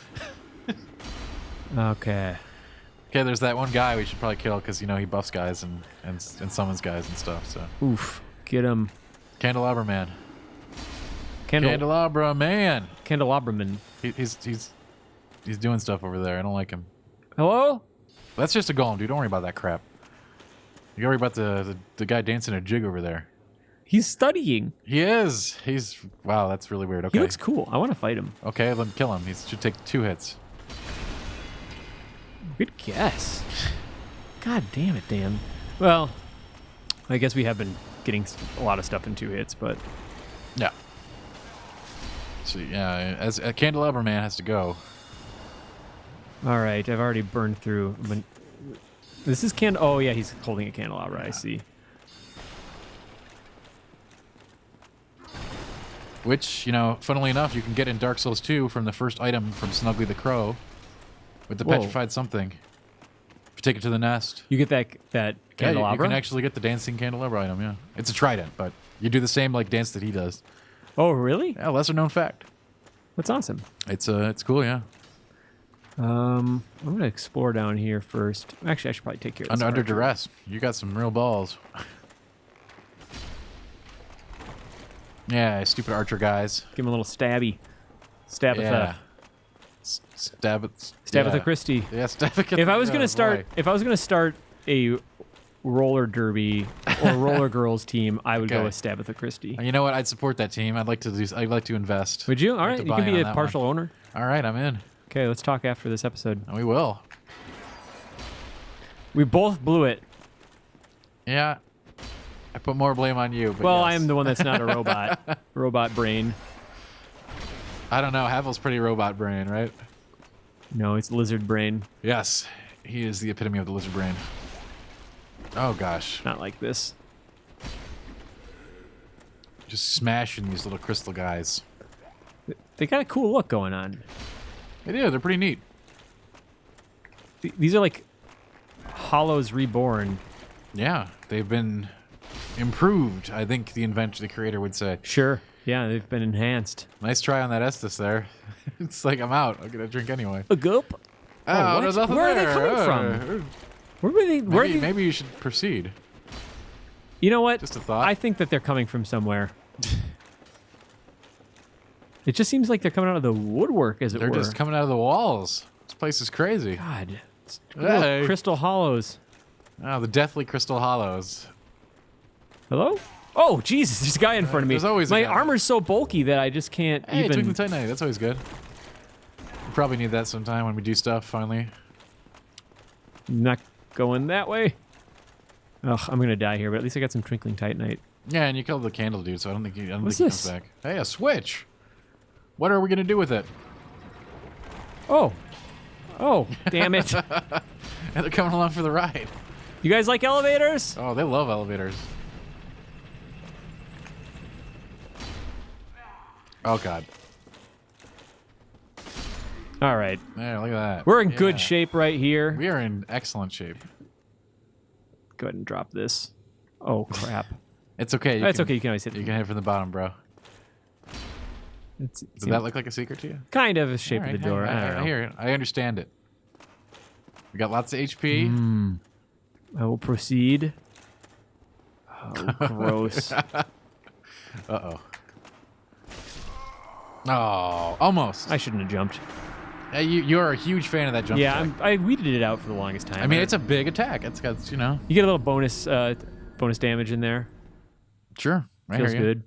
Okay. Okay, there's that one guy we should probably kill because he buffs guys and summons guys and stuff. So Oof. Get him. Candelabra Man. Candelabra Man. Candelabraman. He's doing stuff over there. I don't like him. Hello? That's just a golem, dude. Don't worry about that crap. You worry about the guy dancing a jig over there. He's studying. He is. Wow, that's really weird. Okay. He looks cool. I want to fight him. Okay, let him kill him. He should take 2 hits. Good guess. God damn it, Dan. Well, I guess we have been getting a lot of stuff in 2 hits, but... Yeah. So, yeah, as a Candelabra Man has to go. All right, I've already burned through... This is Oh, yeah, he's holding a candelabra, yeah. I see. Which, funnily enough, you can get in Dark Souls 2 from the first item from Snuggly the Crow. With the Whoa. petrified something. If you take it to the nest. You get that candelabra? Yeah, you can actually get the dancing candelabra item, yeah. It's a trident, but you do the same dance that he does. Oh, really? Yeah, lesser known fact. That's awesome. It's cool, yeah. I'm gonna explore down here first. Actually, I should probably take care of this. Under archer. duress. You got some real balls. Yeah, stupid archer guys. Give him a little stabby. Stabitha. Yeah. Stabitha Christie. Yeah, Stabitha. If I was gonna start a roller derby or roller girls team, I would go Okay. with Stabitha Christie. You know what? I'd support that team. I'd like to invest. Would you? All I'd right, like to you buy can be on a that partial owner. All right, I'm in. Okay, let's talk after this episode. And we will. We both blew it. Yeah. I put more blame on you. But Well, yes. I am the one that's not a robot. Robot brain. I don't know. Havel's pretty robot brain, right? No, it's lizard brain. Yes. He is the epitome of the lizard brain. Oh, gosh. Not like this. Just smashing these little crystal guys. They got a cool look going on. They do. They're pretty neat. These are like Hollows reborn. Yeah. They've been improved, I think the creator would say. Sure. Yeah, they've been enhanced. Nice try on that Estus there. It's like, I'm out. I'll get a drink anyway. A gulp? Oh, what? there's nothing Where are they there. coming from? Where were they? Maybe you should proceed. You know what? Just a thought. I think that they're coming from somewhere. It just seems like they're coming out of the woodwork, as it They're were. just coming out of the walls. This place is crazy. God. It's Hey. Crystal hollows. Oh, the deathly crystal hollows. Hello? Oh, Jesus, there's a guy in front of me. There's always a My guy. armor's so bulky that I just can't Hey, even... Twinkling Titanite. That's always good. We probably need that sometime when we do stuff, finally. Not going that way. Ugh, I'm going to die here, but at least I got some Twinkling Titanite. Yeah, and you killed the candle dude, so I don't think he What's comes this? back. Hey, a switch! What are we going to do with it? Oh. Oh, damn it. And they're coming along for the ride. You guys like elevators? Oh, they love elevators. Oh, God. All right. Yeah, look at that. We're in good shape right here. We are in excellent shape. Go ahead and drop this. Oh, crap. It's okay. It's okay. You can always hit. You can hit from the bottom, bro. Does Does that look like a secret to you? kind of a shape All right, of the door? I don't I know. hear it. I understand it. We got lots of HP. I will proceed. Oh, gross. Uh-oh. Oh, almost. I shouldn't have jumped. You're a huge fan of that jump Yeah, attack. I weeded it out for the longest time. I mean, it's a big attack. It's got, you know. You get a little bonus damage in there. Sure. I Feels hear you. good.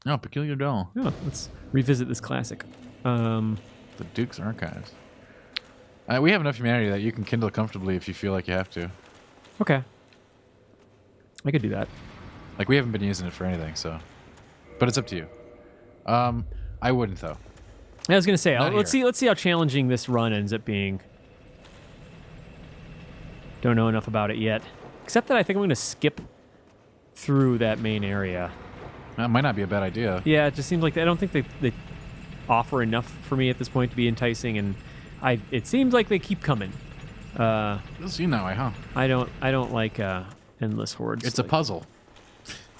No, Peculiar Doll. Yeah, let's revisit this classic. The Duke's Archives. We have enough humanity that you can kindle comfortably if you feel like you have to. Okay. I could do that. Like, we haven't been using it for anything, so. But it's up to you. I wouldn't, though. I was gonna say, Not let's here. see how challenging this run ends up being. Don't know enough about it yet, except that I think I'm gonna skip through that main area. That might not be a bad idea. Yeah, it just seems like I don't think they offer enough for me at this point to be enticing, and it seems like they keep coming. It does seem that way, huh? I don't like endless hordes. It's a like, puzzle.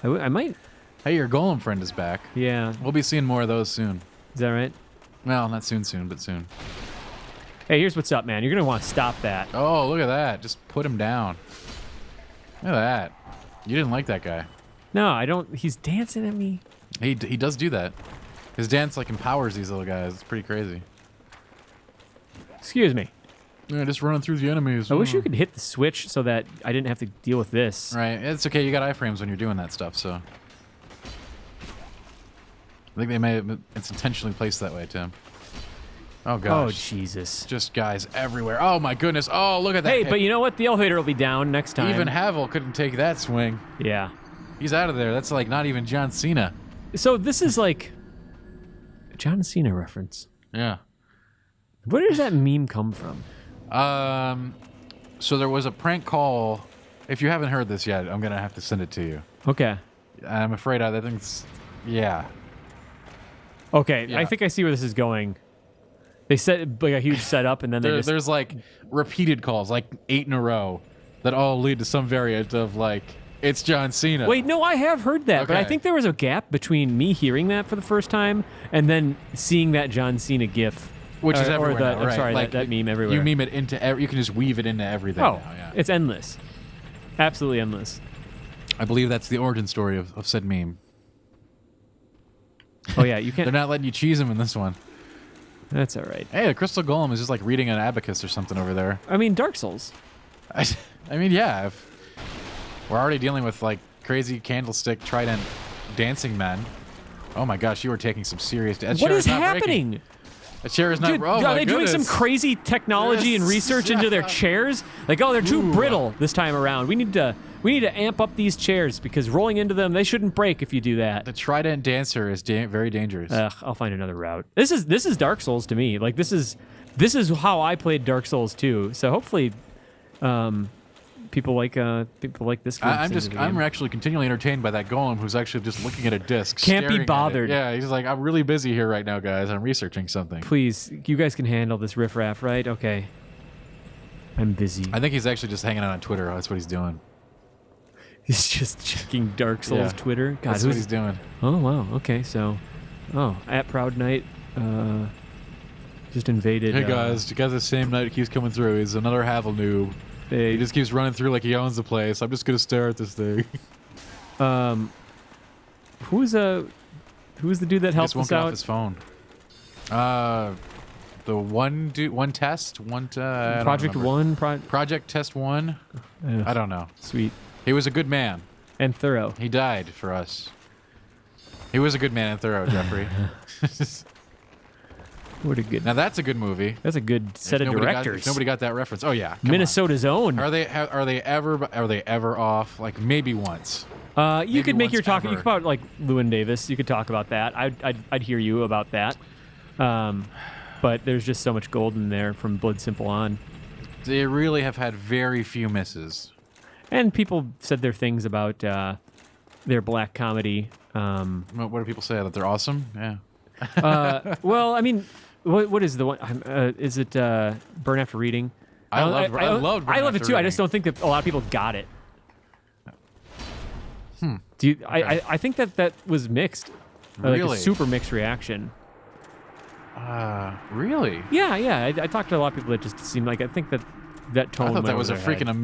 I might. Hey, your golem friend is back. Yeah, We'll be seeing more of those soon. is that right? Well, not soon, but soon. Hey, here's what's up, man. You're gonna want to stop that. Oh, look at that. Just put him down. Look at that. You didn't like that guy. No, I don't. He's dancing at me. He does do that. His dance, like, empowers these little guys. It's pretty crazy. Excuse me. Yeah, just running through the enemies. I wish you could hit the switch so that I didn't have to deal with this. Right. It's okay. You got iframes when you're doing that stuff, so. I think they may have, it's intentionally placed that way, Tim. Oh, Oh, gosh. Jesus. Just guys everywhere. Oh, my goodness. Oh, look at that. Hey, hit. but you know what? The elevator will be down next time. Even Havel couldn't take that swing. Yeah. He's out of there. That's like not even John Cena. So this is like a John Cena reference. Yeah. Where does that meme come from? So there was a prank call. If you haven't heard this yet, I'm going to have to send it to you. Okay. I'm afraid I think it's, yeah. Okay. Yeah. I think I see where this is going. They set like a huge setup, and then they just. There's like repeated calls, like 8 in a row, that all lead to some variant of like, it's John Cena. Wait, no, I have heard that, but I Okay. think there was a gap between me hearing that for the first time and then seeing that John Cena GIF, Which is or everywhere the, now, I'm right. sorry, Like, that meme everywhere. You meme it into, you can just weave it into everything Oh, now, yeah. it's endless, absolutely endless. I believe that's the origin story of said meme. Oh yeah, you They're can't. not letting you cheese him in this one. That's all right. Hey, the Crystal Golem is just like reading an abacus or something over there. I mean, Dark Souls. I mean, yeah. If we're already dealing with like crazy candlestick trident dancing men. Oh my gosh, you are taking some serious. That What chair is not happening? breaking. That chair is not. Dude, oh are my they doing some goodness. crazy technology and Yes. research into their chairs? Like, oh, they're too brittle this time around. We need to amp up these chairs because rolling into them, they shouldn't break if you do that. The trident dancer is very dangerous. I'll find another route. This is Dark Souls to me. Like this is how I played Dark Souls 2. So hopefully, people like this. I'm actually continually entertained by that golem who's actually just looking at a disc. Can't be staring at it. bothered. Yeah, he's like, I'm really busy here right now, guys. I'm researching something. Please, you guys can handle this riffraff, right? Okay. I'm busy. I think he's actually just hanging out on Twitter. That's what he's doing. He's just checking Dark Souls Yeah. Twitter. God, That's what he's doing. Oh wow. Okay, so, at Proud Knight, just invaded. Hey guys, you got the same night it keeps coming through. He's another Havel noob. They, He just keeps running through like he owns the place. I'm just gonna stare at this thing. who's the dude that He helped just won't us get off out? his phone. The one test, I don't Project remember. One. Project Test 1. I don't know. Sweet He was a good man. and thorough. He died for us. He was a good man and thorough, Jeffrey. What a good. Now that's a good movie. That's a good set of directors. If nobody got that reference. Oh yeah, come on. Minnesota's own. Are they ever off? Like maybe once. You could make once your talk. You ever. could about like Llewyn Davis. You could talk about that. I'd hear you about that. But there's just so much gold in there from Blood Simple on. They really have had very few misses. And people said their things about their black comedy. What do people say? That they're awesome? Yeah. Well, I mean, what is the one? Is it Burn After Reading? I loved Burn I love it After too. I Reading. just don't think that a lot of people got it. Do you, I think that was mixed. Like Really? a super mixed reaction. Really? Yeah. I talked to a lot of people that just seemed like I think that tone. I thought that went was a over their freaking head.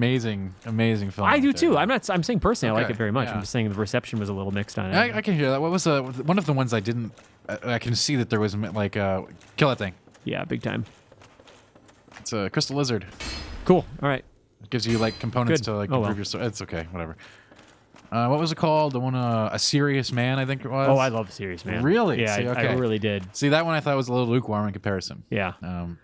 amazing film. I do too. I'm saying personally I like Okay, it very much. yeah. I'm just saying the reception was a little mixed on it. I can hear that. What was one of the ones I didn't? I can see that there was like kill that thing. Yeah, big time. It's a crystal lizard. Cool. All right. It gives you like components Good. to like Oh, improve well. your story. It's okay, whatever. What was it called? The one, A Serious Man, I think it was. Oh, I love Serious Man. Really? Yeah, See, I okay. really did. See, that one I thought was a little lukewarm in comparison. Yeah. Um,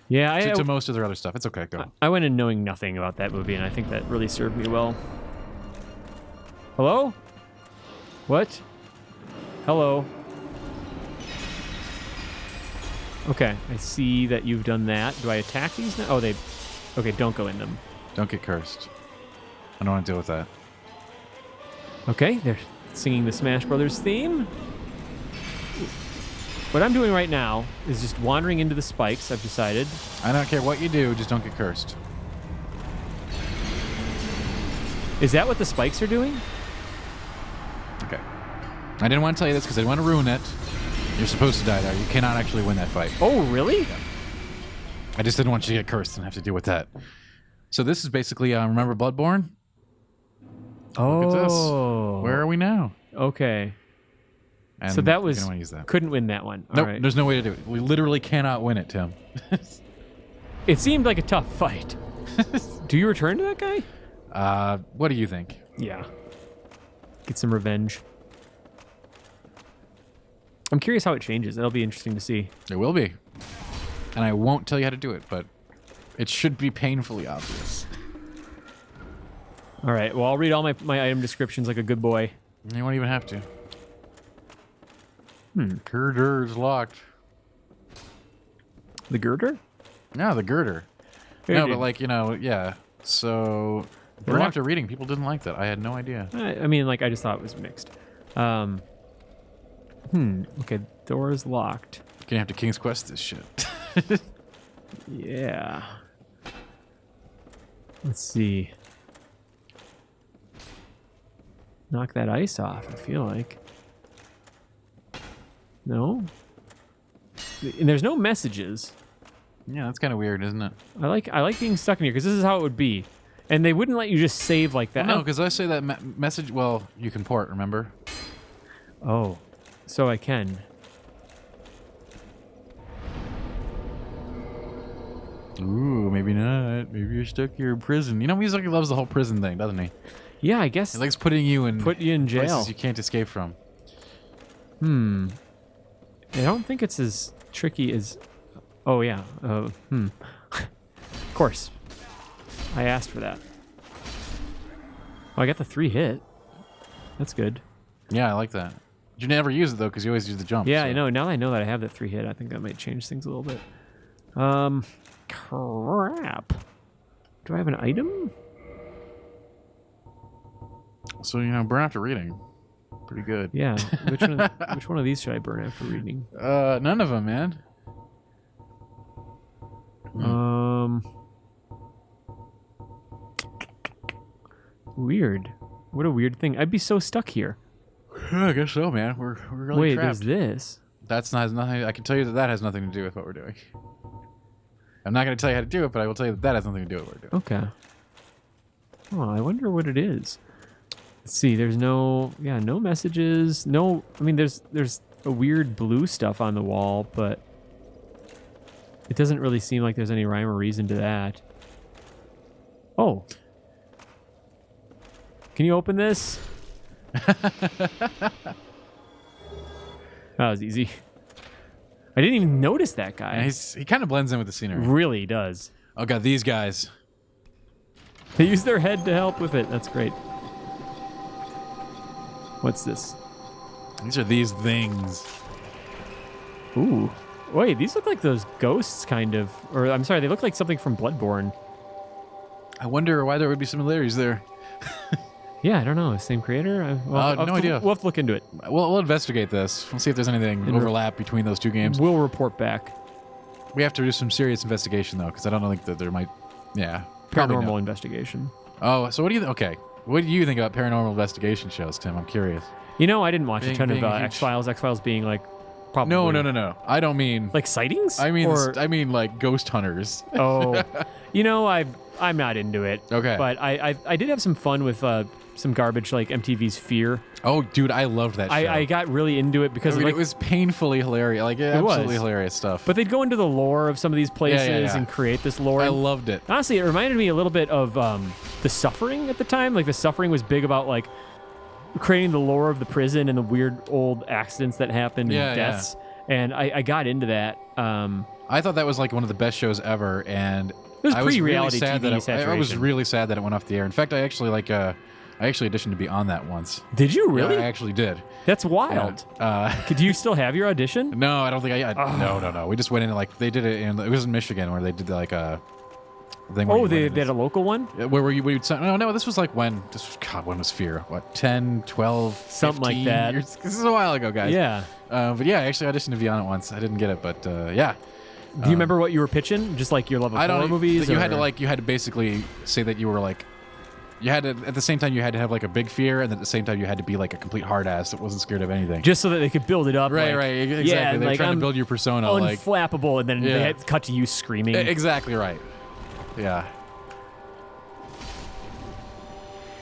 Yeah, to most of their other stuff. It's okay. Go. I went in knowing nothing about that movie, and I think that really served me well. Hello? What? Hello? Okay, I see that you've done that. Do I attack these now? Oh, they... Okay, don't go in them. Don't get cursed. I don't want to deal with that. Okay, they're singing the Smash Brothers theme. What I'm doing right now is just wandering into the spikes, I've decided. I don't care what you do, just don't get cursed. Is that what the spikes are doing? Okay. I didn't want to tell you this because I didn't want to ruin it. You're supposed to die there. You cannot actually win that fight. Oh, really? I just didn't want you to get cursed and have to deal with that. So this is basically, remember Bloodborne? Oh. Look at this. Where are we now? Okay. And So that you was... don't want to use that. Couldn't win that one. All Nope, right. there's no way to do it. We literally cannot win it, Tim. It seemed like a tough fight. Do you return to that guy? What do you think? Yeah. Get some revenge. I'm curious how it changes. That'll be interesting to see. It will be. And I won't tell you how to do it, but it should be painfully obvious. All right. Well, I'll read all my item descriptions like a good boy. You won't even have to. Girder's locked. The girder? No, the girder. Here, No, dude. but like, yeah. So, They're right locked. after reading, people didn't like that. I had no idea. I mean, like, I just thought it was mixed. Okay. Door is locked. You're gonna have to King's Quest this shit. Yeah. Let's see. Knock that ice off, I feel like. No? And there's no messages. Yeah, that's kind of weird, isn't it? I like being stuck in here because this is how it would be. And they wouldn't let you just save like that. No, because I say that message. Well, you can port. Remember? Oh, so I can. Ooh, maybe not. Maybe you're stuck here in prison. You know, Miyazaki loves the whole prison thing, doesn't he? Yeah, I guess. He likes putting you in Put you in jail. places you can't escape from. I don't think it's as tricky as. Oh yeah. Of course. I asked for that. Oh, I got the 3 hit. That's good. Yeah, I like that. You never use it though, because you always use the jump. Yeah, so. I know. Now that I know that I have that 3 hit, I think that might change things a little bit. Crap. Do I have an item? So burn after reading. Pretty good. Yeah. Which one of these should I burn after reading? None of them, man. Weird. What a weird thing. I'd be so stuck here. I guess so, man. We're really Wait, trapped. there's this. That's not has nothing. I can tell you that has nothing to do with what we're doing. I'm not going to tell you how to do it, but I will tell you that has nothing to do with what we're doing. Okay. Oh, I wonder what it is. Let's see. There's no messages. No, I mean, there's a weird blue stuff on the wall, but it doesn't really seem like there's any rhyme or reason to that. Oh. Can you open this? That was easy. I didn't even notice that guy. And he kind of blends in with the scenery. Really does. Oh god, these guys. They use their head to help with it. That's great. What's this? These are these things. Ooh. Wait, these look like those ghosts, kind of. Or, I'm sorry, they look like something from Bloodborne. I wonder why there would be similarities there. Yeah, I don't know. Same creator? No idea. We'll have to look into it. We'll investigate this. We'll see if there's anything overlap between those two games. We'll report back. We have to do some serious investigation, though, because I don't think that there might... Yeah. Probably Paranormal no. investigation. Oh, so what do you... Okay. What do you think about paranormal investigation shows, Tim? I'm curious. You know, I didn't watch a ton of being a huge- X-Files. X-Files being like probably... No. I don't mean... Like sightings? I mean, Or, I mean like ghost hunters. oh, you know, I'm not into it. Okay. But I did have some fun with some garbage like MTV's Fear. Oh, dude, I loved that show. I got really into it because I mean, of, like, it was painfully hilarious. Like, absolutely hilarious stuff. but they'd go into the lore of some of these places yeah. and create this lore. I And loved it. honestly, it reminded me a little bit of The Suffering at the time. Like, The Suffering was big about like creating the lore of the prison and the weird old accidents that happened and deaths. And I got into that. I thought that was like one of the best shows ever, and It was I was really pre-reality sad TV that I was saturation. really sad that it went off the air. In fact, I actually auditioned to be on that once. Did you really? Yeah, I actually did. That's wild. Do you still have your audition? No, I don't think No. We just went in and like they did it, and it was in Michigan where they did like a thing. Where Oh, you they went in had a local one? where we would no, this was like when when was Fear? What, 10, 12, Something like 15 that. years? This is a while ago, guys. Yeah. But yeah, I actually auditioned to be on it once. I didn't get it, but yeah. Do you remember what you were pitching? Just like your love of I horror don't. movies? You or- had to basically say that you were like, you had to at the same time you had to have like a big fear, and at the same time you had to be like a complete hard ass that wasn't scared of anything. just so that they could build it up. Right, like, right, exactly. Yeah, and They're like, trying I'm to build your persona, like unflappable, and then Yeah. they had to cut to you screaming. exactly right. Yeah,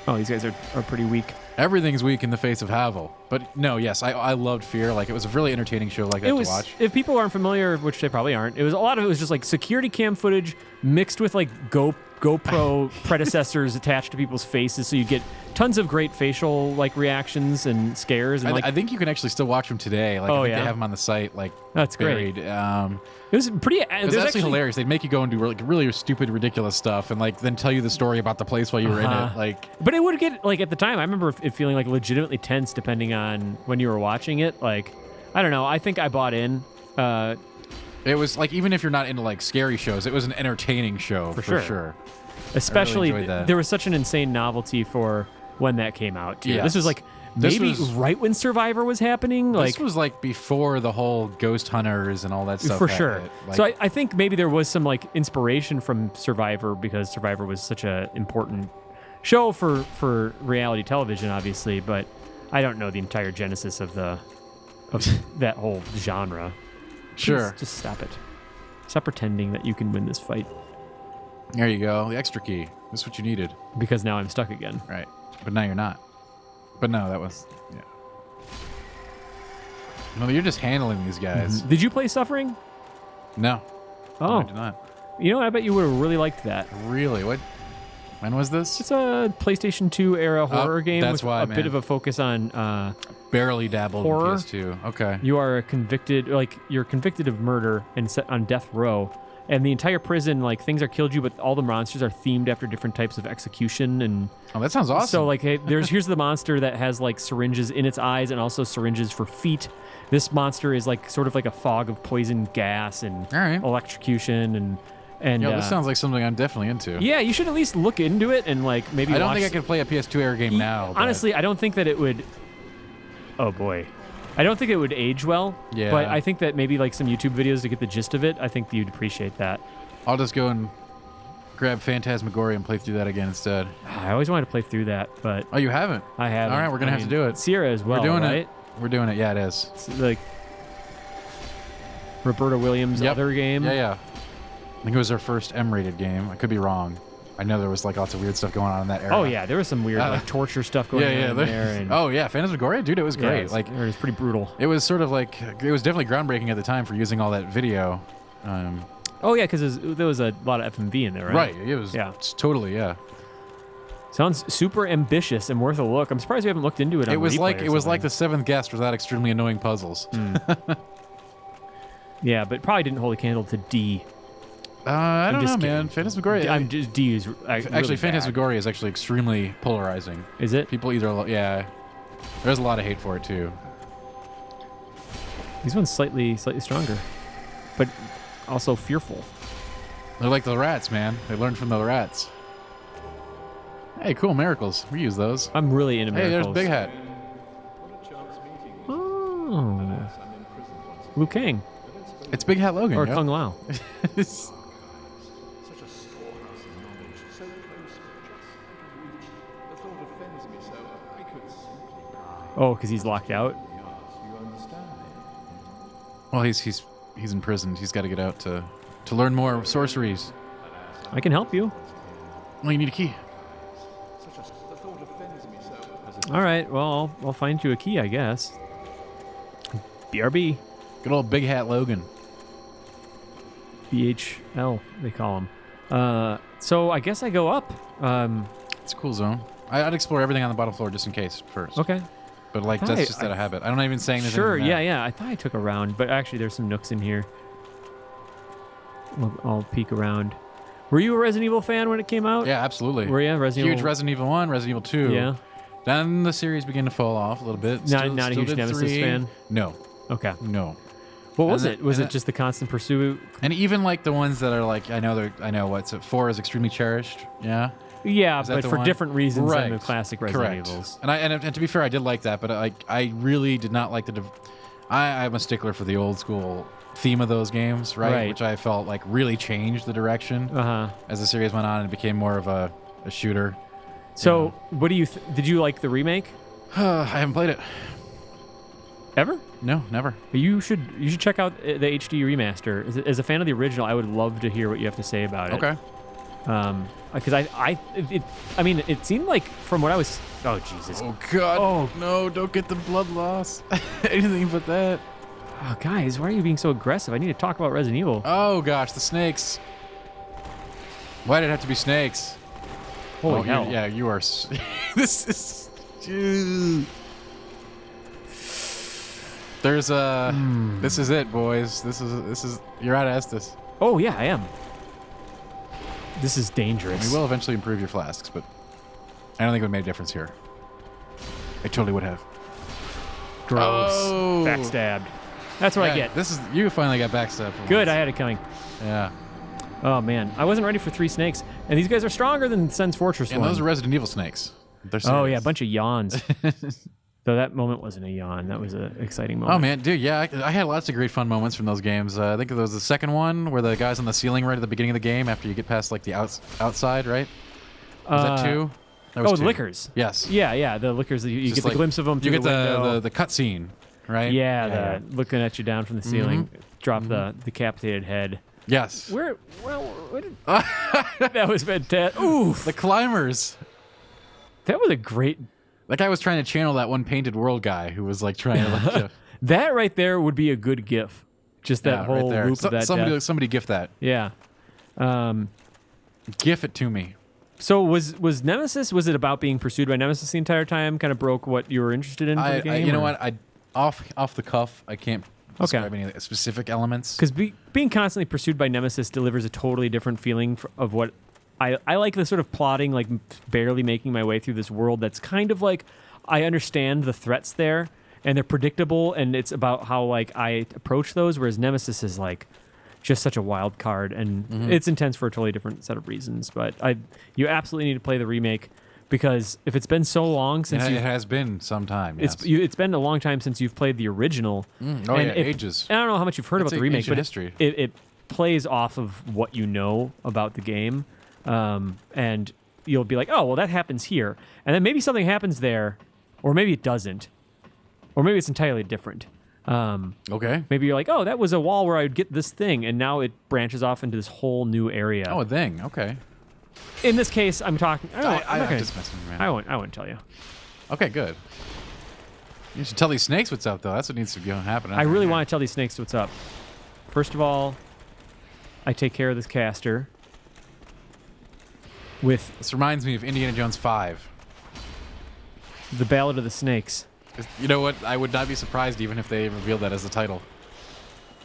Oh, these guys are pretty weak. everything's weak in the face of Havel. But no, yes, I loved Fear. Like it was a really entertaining show like that It was, to watch. if people aren't familiar, which they probably aren't, it was a lot of it was just like security cam footage mixed with like GoPro predecessors attached to people's faces, so you get tons of great facial like reactions and scares. And like I think you can actually still watch them today. Like Oh, I think yeah? they have them on the site. Like That's great. buried. it was pretty. It's There's actually hilarious. They'd make you go and do really stupid, ridiculous stuff, and like then tell you the story about the place while you were in it. Like, But it would get like at the time. I remember it feeling like legitimately tense, depending on when you were watching it. Like, I don't know. I think I bought in. it was like even if you're not into like scary shows, it was an entertaining show for sure. sure. Especially, enjoyed that. there was such an insane novelty for when that came out. Too. Yes. This was like This maybe was- right when Survivor was happening. Like This was like before the whole ghost hunters and all that stuff. for had sure. it. Like, So I think maybe there was some like inspiration from Survivor because Survivor was such an important show for reality television, obviously. But I don't know the entire genesis of that whole genre. sure. Please, just stop it. Stop pretending that you can win this fight There you go. The extra key. That's what you needed. because now I'm stuck again. Right. But now you're not. But no, that was yeah. No, you're just handling these guys. Did you play Suffering? No. Oh, I did not. you know, I bet you would have really liked that. Really? What? When was this? It's a PlayStation 2 era horror game that's with why, a man. bit of a focus on Barely dabbled Horror? in PS2. Okay. you are you're convicted of murder and set on death row, and the entire prison, like, things are killed you, but all the monsters are themed after different types of execution. And Oh, that sounds awesome. so, like, hey, here's the monster that has like syringes in its eyes and also syringes for feet. This monster is like sort of like a fog of poison gas and All right. electrocution and Yeah, this sounds like something I'm definitely into. yeah, you should at least look into it and like maybe I don't watch think I could play a PS2 era game now. but- Honestly, I don't think that it would. Oh boy, I don't think it would age well. Yeah. But I think that maybe like some YouTube videos to get the gist of it. I think you'd appreciate that. I'll just go and grab Phantasmagoria and play through that again instead. I always wanted to play through that, but Oh, you haven't? I haven't. All right, we're gonna I have to mean, do it. Sierra as well. We're doing right? it. We're doing it. Yeah, it is. It's like Roberta Williams' Yep. other game. Yeah. I think it was our first M-rated game. I could be wrong. I know there was like lots of weird stuff going on in that era. Oh yeah, there was some weird like torture stuff going on in there. And, Oh yeah, Phantasmagoria, dude, it was yeah, great. Like it was pretty brutal. it was sort of like it was definitely groundbreaking at the time for using all that video. Oh yeah, because there was a lot of FMV in there, right? Right. It was Yeah. totally Sounds super ambitious and worth a look. I'm surprised we haven't looked into it. On It was Replay like or it was like something. the seventh guest without extremely annoying puzzles. Yeah, but probably didn't hold a candle to D. I don't know, just man. kidding. Phantasmagoria. I'm just D is actually, really bad. Phantasmagoria is actually extremely polarizing. Is it? People either yeah, there's a lot of hate for it too. These ones slightly stronger, but also fearful. They're like the rats, man. They learned from the rats. Hey, cool miracles. We use those. I'm really into Hey, miracles. there's Big Hat. Oh. Liu Kang. It's Big Hat Logan. Or yep. Kung Lao. Such a storehouse of knowledge, so close, just out of reach. The thought offends me so I could simply die. Oh, because he's locked out? You understand me? Well, he's imprisoned. He's got to get out to learn more sorceries. I can help you. Well, you need a key. The thought offends me so. All right, well, I'll find you a key, I guess. BRB. Good old Big Hat Logan. BHL, they call him. So I guess I go up. It's a cool zone. I'd explore everything on the bottom floor just in case first. Okay. But like that's just out of habit. I'm not even saying this. Sure, yeah. I thought I took a round, but actually there's some nooks in here. I'll peek around. Were you a Resident Evil fan when it came out? Yeah, absolutely. Were you? Resident Huge Evil? Resident Evil 1, Resident Evil 2. Yeah. Then the series began to fall off a little bit. Not a huge did Nemesis 3. fan? No, Okay. no. What was And it? Was and it just the constant pursuit? And even like the ones that are like, I know what's it? 4 is extremely cherished. Yeah. Yeah, Is that but the for one? different reasons Right. than the classic Resident Correct. Evils. And to be fair, I did like that, but I really did not like I'm a stickler for the old school theme of those games, right? Which I felt like really changed the direction as the series went on and it became more of a shooter. So, what do you did you like the remake? I haven't played it. Ever? No, never. You should check out the HD remaster. As a fan of the original, I would love to hear what you have to say about it. Okay. Because I mean, it seemed like from what I was. Oh Jesus! Oh God! Oh. No! Don't get the blood loss. Anything but that. Oh, guys, why are you being so aggressive? I need to talk about Resident Evil. Oh gosh, the snakes. Why did it have to be snakes? Holy hell! Yeah, you are. This is. Dude. There's a. This is it, boys. This is. You're out of Estus. Oh yeah, I am. This is dangerous. We will eventually improve your flasks, but I don't think it would make a difference here. It totally would have. Gross. Oh. Backstabbed. That's what I Yeah, get. This is you finally got backstabbed. for Good, once. I had it coming. Yeah. Oh man, I wasn't ready for 3 snakes, and these guys are stronger than Sen's Fortress And one. those are Resident Evil snakes. They're Oh serious. yeah, a bunch of yawns. Though that moment wasn't a yawn. That was an exciting moment. Oh man, dude, yeah, I had lots of great fun moments from those games. I think there was the second one where the guy's on the ceiling right at the beginning of the game after you get past like the outside, right? Was that 2? That was Oh, 2. the lickers. Yes. Yeah, the lickers. You Just get the like- glimpse of them You through get the window. the cutscene, right? Yeah, looking at you down from the ceiling. Drop the decapitated head. Yes. Where did... That was fantastic. Oof. The climbers. That was a great... That guy was trying to channel that one Painted World guy who was like trying to like. That right there would be a good GIF. Just that whole right there. loop of that death. Somebody gift that. Yeah. Gif it to me. So was Nemesis, was it about being pursued by Nemesis the entire time? Kind of broke what you were interested in for the game? You know or- what? off the cuff, I can't describe any of the specific elements. Because being constantly pursued by Nemesis delivers a totally different feeling of what I like. The sort of plotting, like barely making my way through this world. That's kind of like I understand the threats there, and they're predictable, and it's about how like I approach those. Whereas Nemesis is like just such a wild card, and it's intense for a totally different set of reasons. But you absolutely need to play the remake. Because if it's been so long since It has been some time. Yes. it's been a long time since you've played the original. Oh yeah, ages. I don't know how much you've heard That's about the remake, ancient but history. it plays off of what you know about the game, and you'll be like, oh, well, that happens here, and then maybe something happens there, or maybe it doesn't, or maybe it's entirely different. Okay. Maybe you're like, oh, that was a wall where I would get this thing, and now it branches off into this whole new area. Oh, a thing. Okay. In this case, I'm talking. I'm not I'm gonna- just messing around. I won't tell you. Okay, good. You should tell these snakes what's up, though. That's what needs to be happening. I really want to tell these snakes what's up. First of all, I take care of this caster with This reminds me of Indiana Jones 5. the Ballad of the Snakes. 'Cause you know what? I would not be surprised even if they revealed that as the title.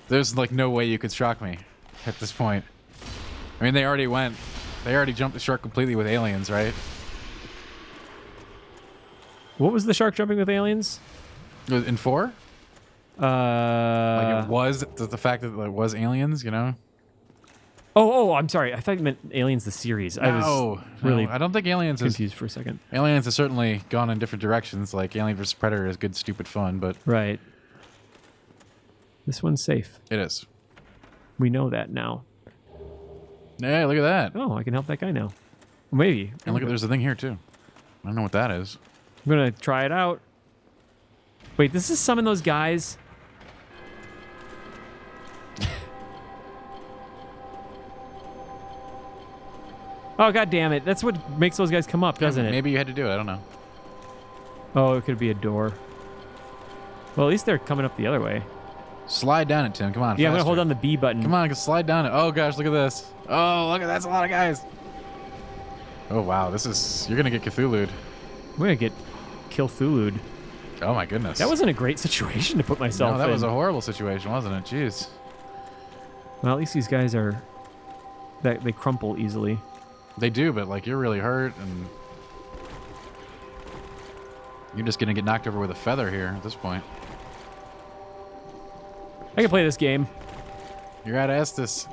There's like no way you could shock me at this point. I mean, they already jumped the shark completely with Aliens, right? What was the shark jumping with aliens? In 4? Like it was the fact that it was Aliens, you know? Oh, I'm sorry. I thought you meant Aliens the series. I was really I don't think Aliens is... confused for a second. Aliens has certainly gone in different directions. Like Alien vs. Predator is good, stupid fun, but... Right. This one's safe. It is. We know that now. Hey, look at that. Oh, I can help that guy now. Maybe. And look, there's a thing here, too. I don't know what that is. I'm going to try it out. Wait, this is summon those guys? Oh, god damn it. That's what makes those guys come up, doesn't it? Maybe you had to do it. I don't know. Oh, it could be a door. Well, at least they're coming up the other way. Slide down it, Tim. Come on, Yeah, I'm going to faster. hold on the B button. Come on, slide down it. Oh, gosh, look at this. Oh, look at that's a lot of guys. Oh, wow. This is... You're going to get Cthulhu'd. I'm going to get Cthulhu'd. Oh, my goodness. That wasn't a great situation to put myself in. No, that was a horrible situation, wasn't it? Jeez. Well, at least these guys are... They crumple easily. They do, but, like, you're really hurt, and... You're just going to get knocked over with a feather here at this point. I can play this game. You're at Estes.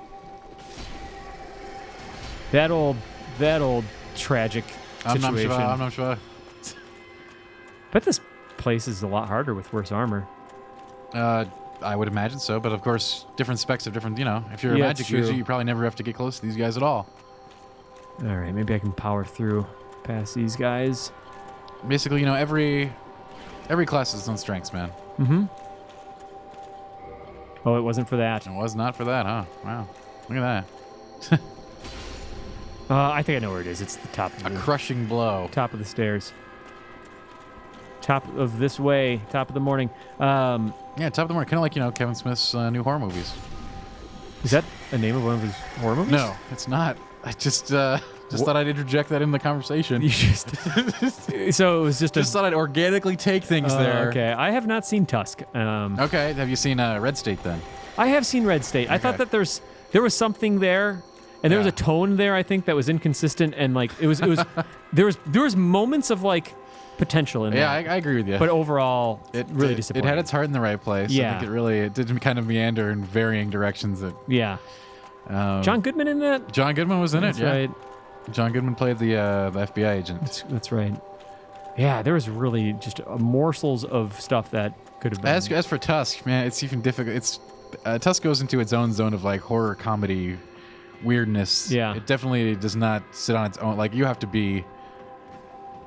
That old tragic situation. I'm not sure. Bet this place is a lot harder with worse armor. I would imagine so, but of course, different specs of different, you know, if you're a Yeah, magic it's true. user, you probably never have to get close to these guys at all. All right, maybe I can power through past these guys. Basically, you know, every class has its own strengths, man. Mm-hmm. Oh, it wasn't for that. It was not for that, huh? Wow. Look at that. I think I know where it is. It's the top of A crushing blow. top of the stairs. Top of this way. Top of the morning. Yeah, top of the morning. Kind of like, you know, Kevin Smith's new horror movies. Is that a name of one of his horror movies? No, it's not. I just thought I'd interject that in the conversation. You just so it was just Thought I'd organically take things there. Okay, I have not seen Tusk. Okay, have you seen Red State then? I have seen Red State. I thought Okay. that there was something there, and there was Yeah. a tone there. I think that was inconsistent, and like it was there was moments of like potential in Yeah, there. I agree with you. But overall, really disappointing. It had its heart in the right place. Yeah. I think it did kind of meander in varying directions. That yeah. John Goodman in that. John Goodman was in That's it. Yeah, right. John Goodman played the FBI agent. That's right. Yeah, there was really just morsels of stuff that could have been. As for Tusk, man, it's even difficult. It's Tusk goes into its own zone of like horror comedy weirdness. Yeah. It definitely does not sit on its own. Like you have to be.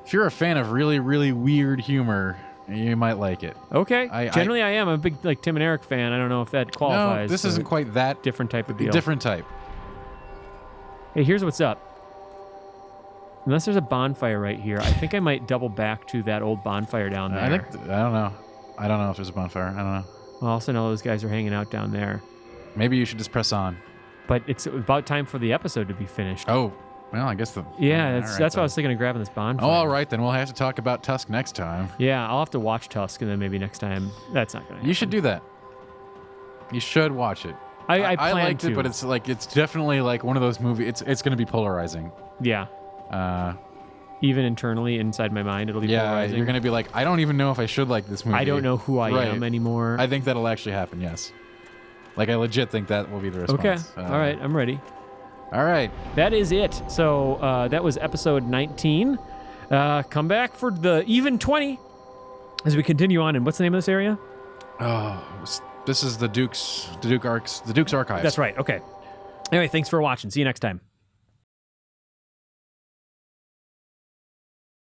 If you're a fan of really, really weird humor, you might like it. Okay. Generally, I am. I'm a big like Tim and Eric fan. I don't know if that qualifies. No, this for isn't quite that different type of deal. different type. Hey, here's what's up. Unless there's a bonfire right here, I think I might double back to that old bonfire down there. I don't know. I don't know if there's a bonfire. I don't know. I also know those guys are hanging out down there. Maybe you should just press on. But it's about time for the episode to be finished. Oh, well, I guess Yeah, all that's right, what I then. was thinking of grabbing this bonfire. Oh, all right, then we'll have to talk about Tusk next time. Yeah, I'll have to watch Tusk, and then maybe next time. That's not going to You should do that. You should watch it. I plan liked to. it, but it's definitely like one of those movies. It's going to be polarizing. Yeah. Even internally, inside my mind, it'll be polarizing. You're going to be like, I don't even know if I should like this movie. I don't know who I Right. am anymore. I think that'll actually happen, yes. Like, I legit think that will be the Okay. response. All right, I'm ready. All right. That is it. So that was episode 19. Come back for the even 20 as we continue on. And what's the name of this area? Oh, this is the Duke's Archives. That's right. Okay. Anyway, thanks for watching. See you next time.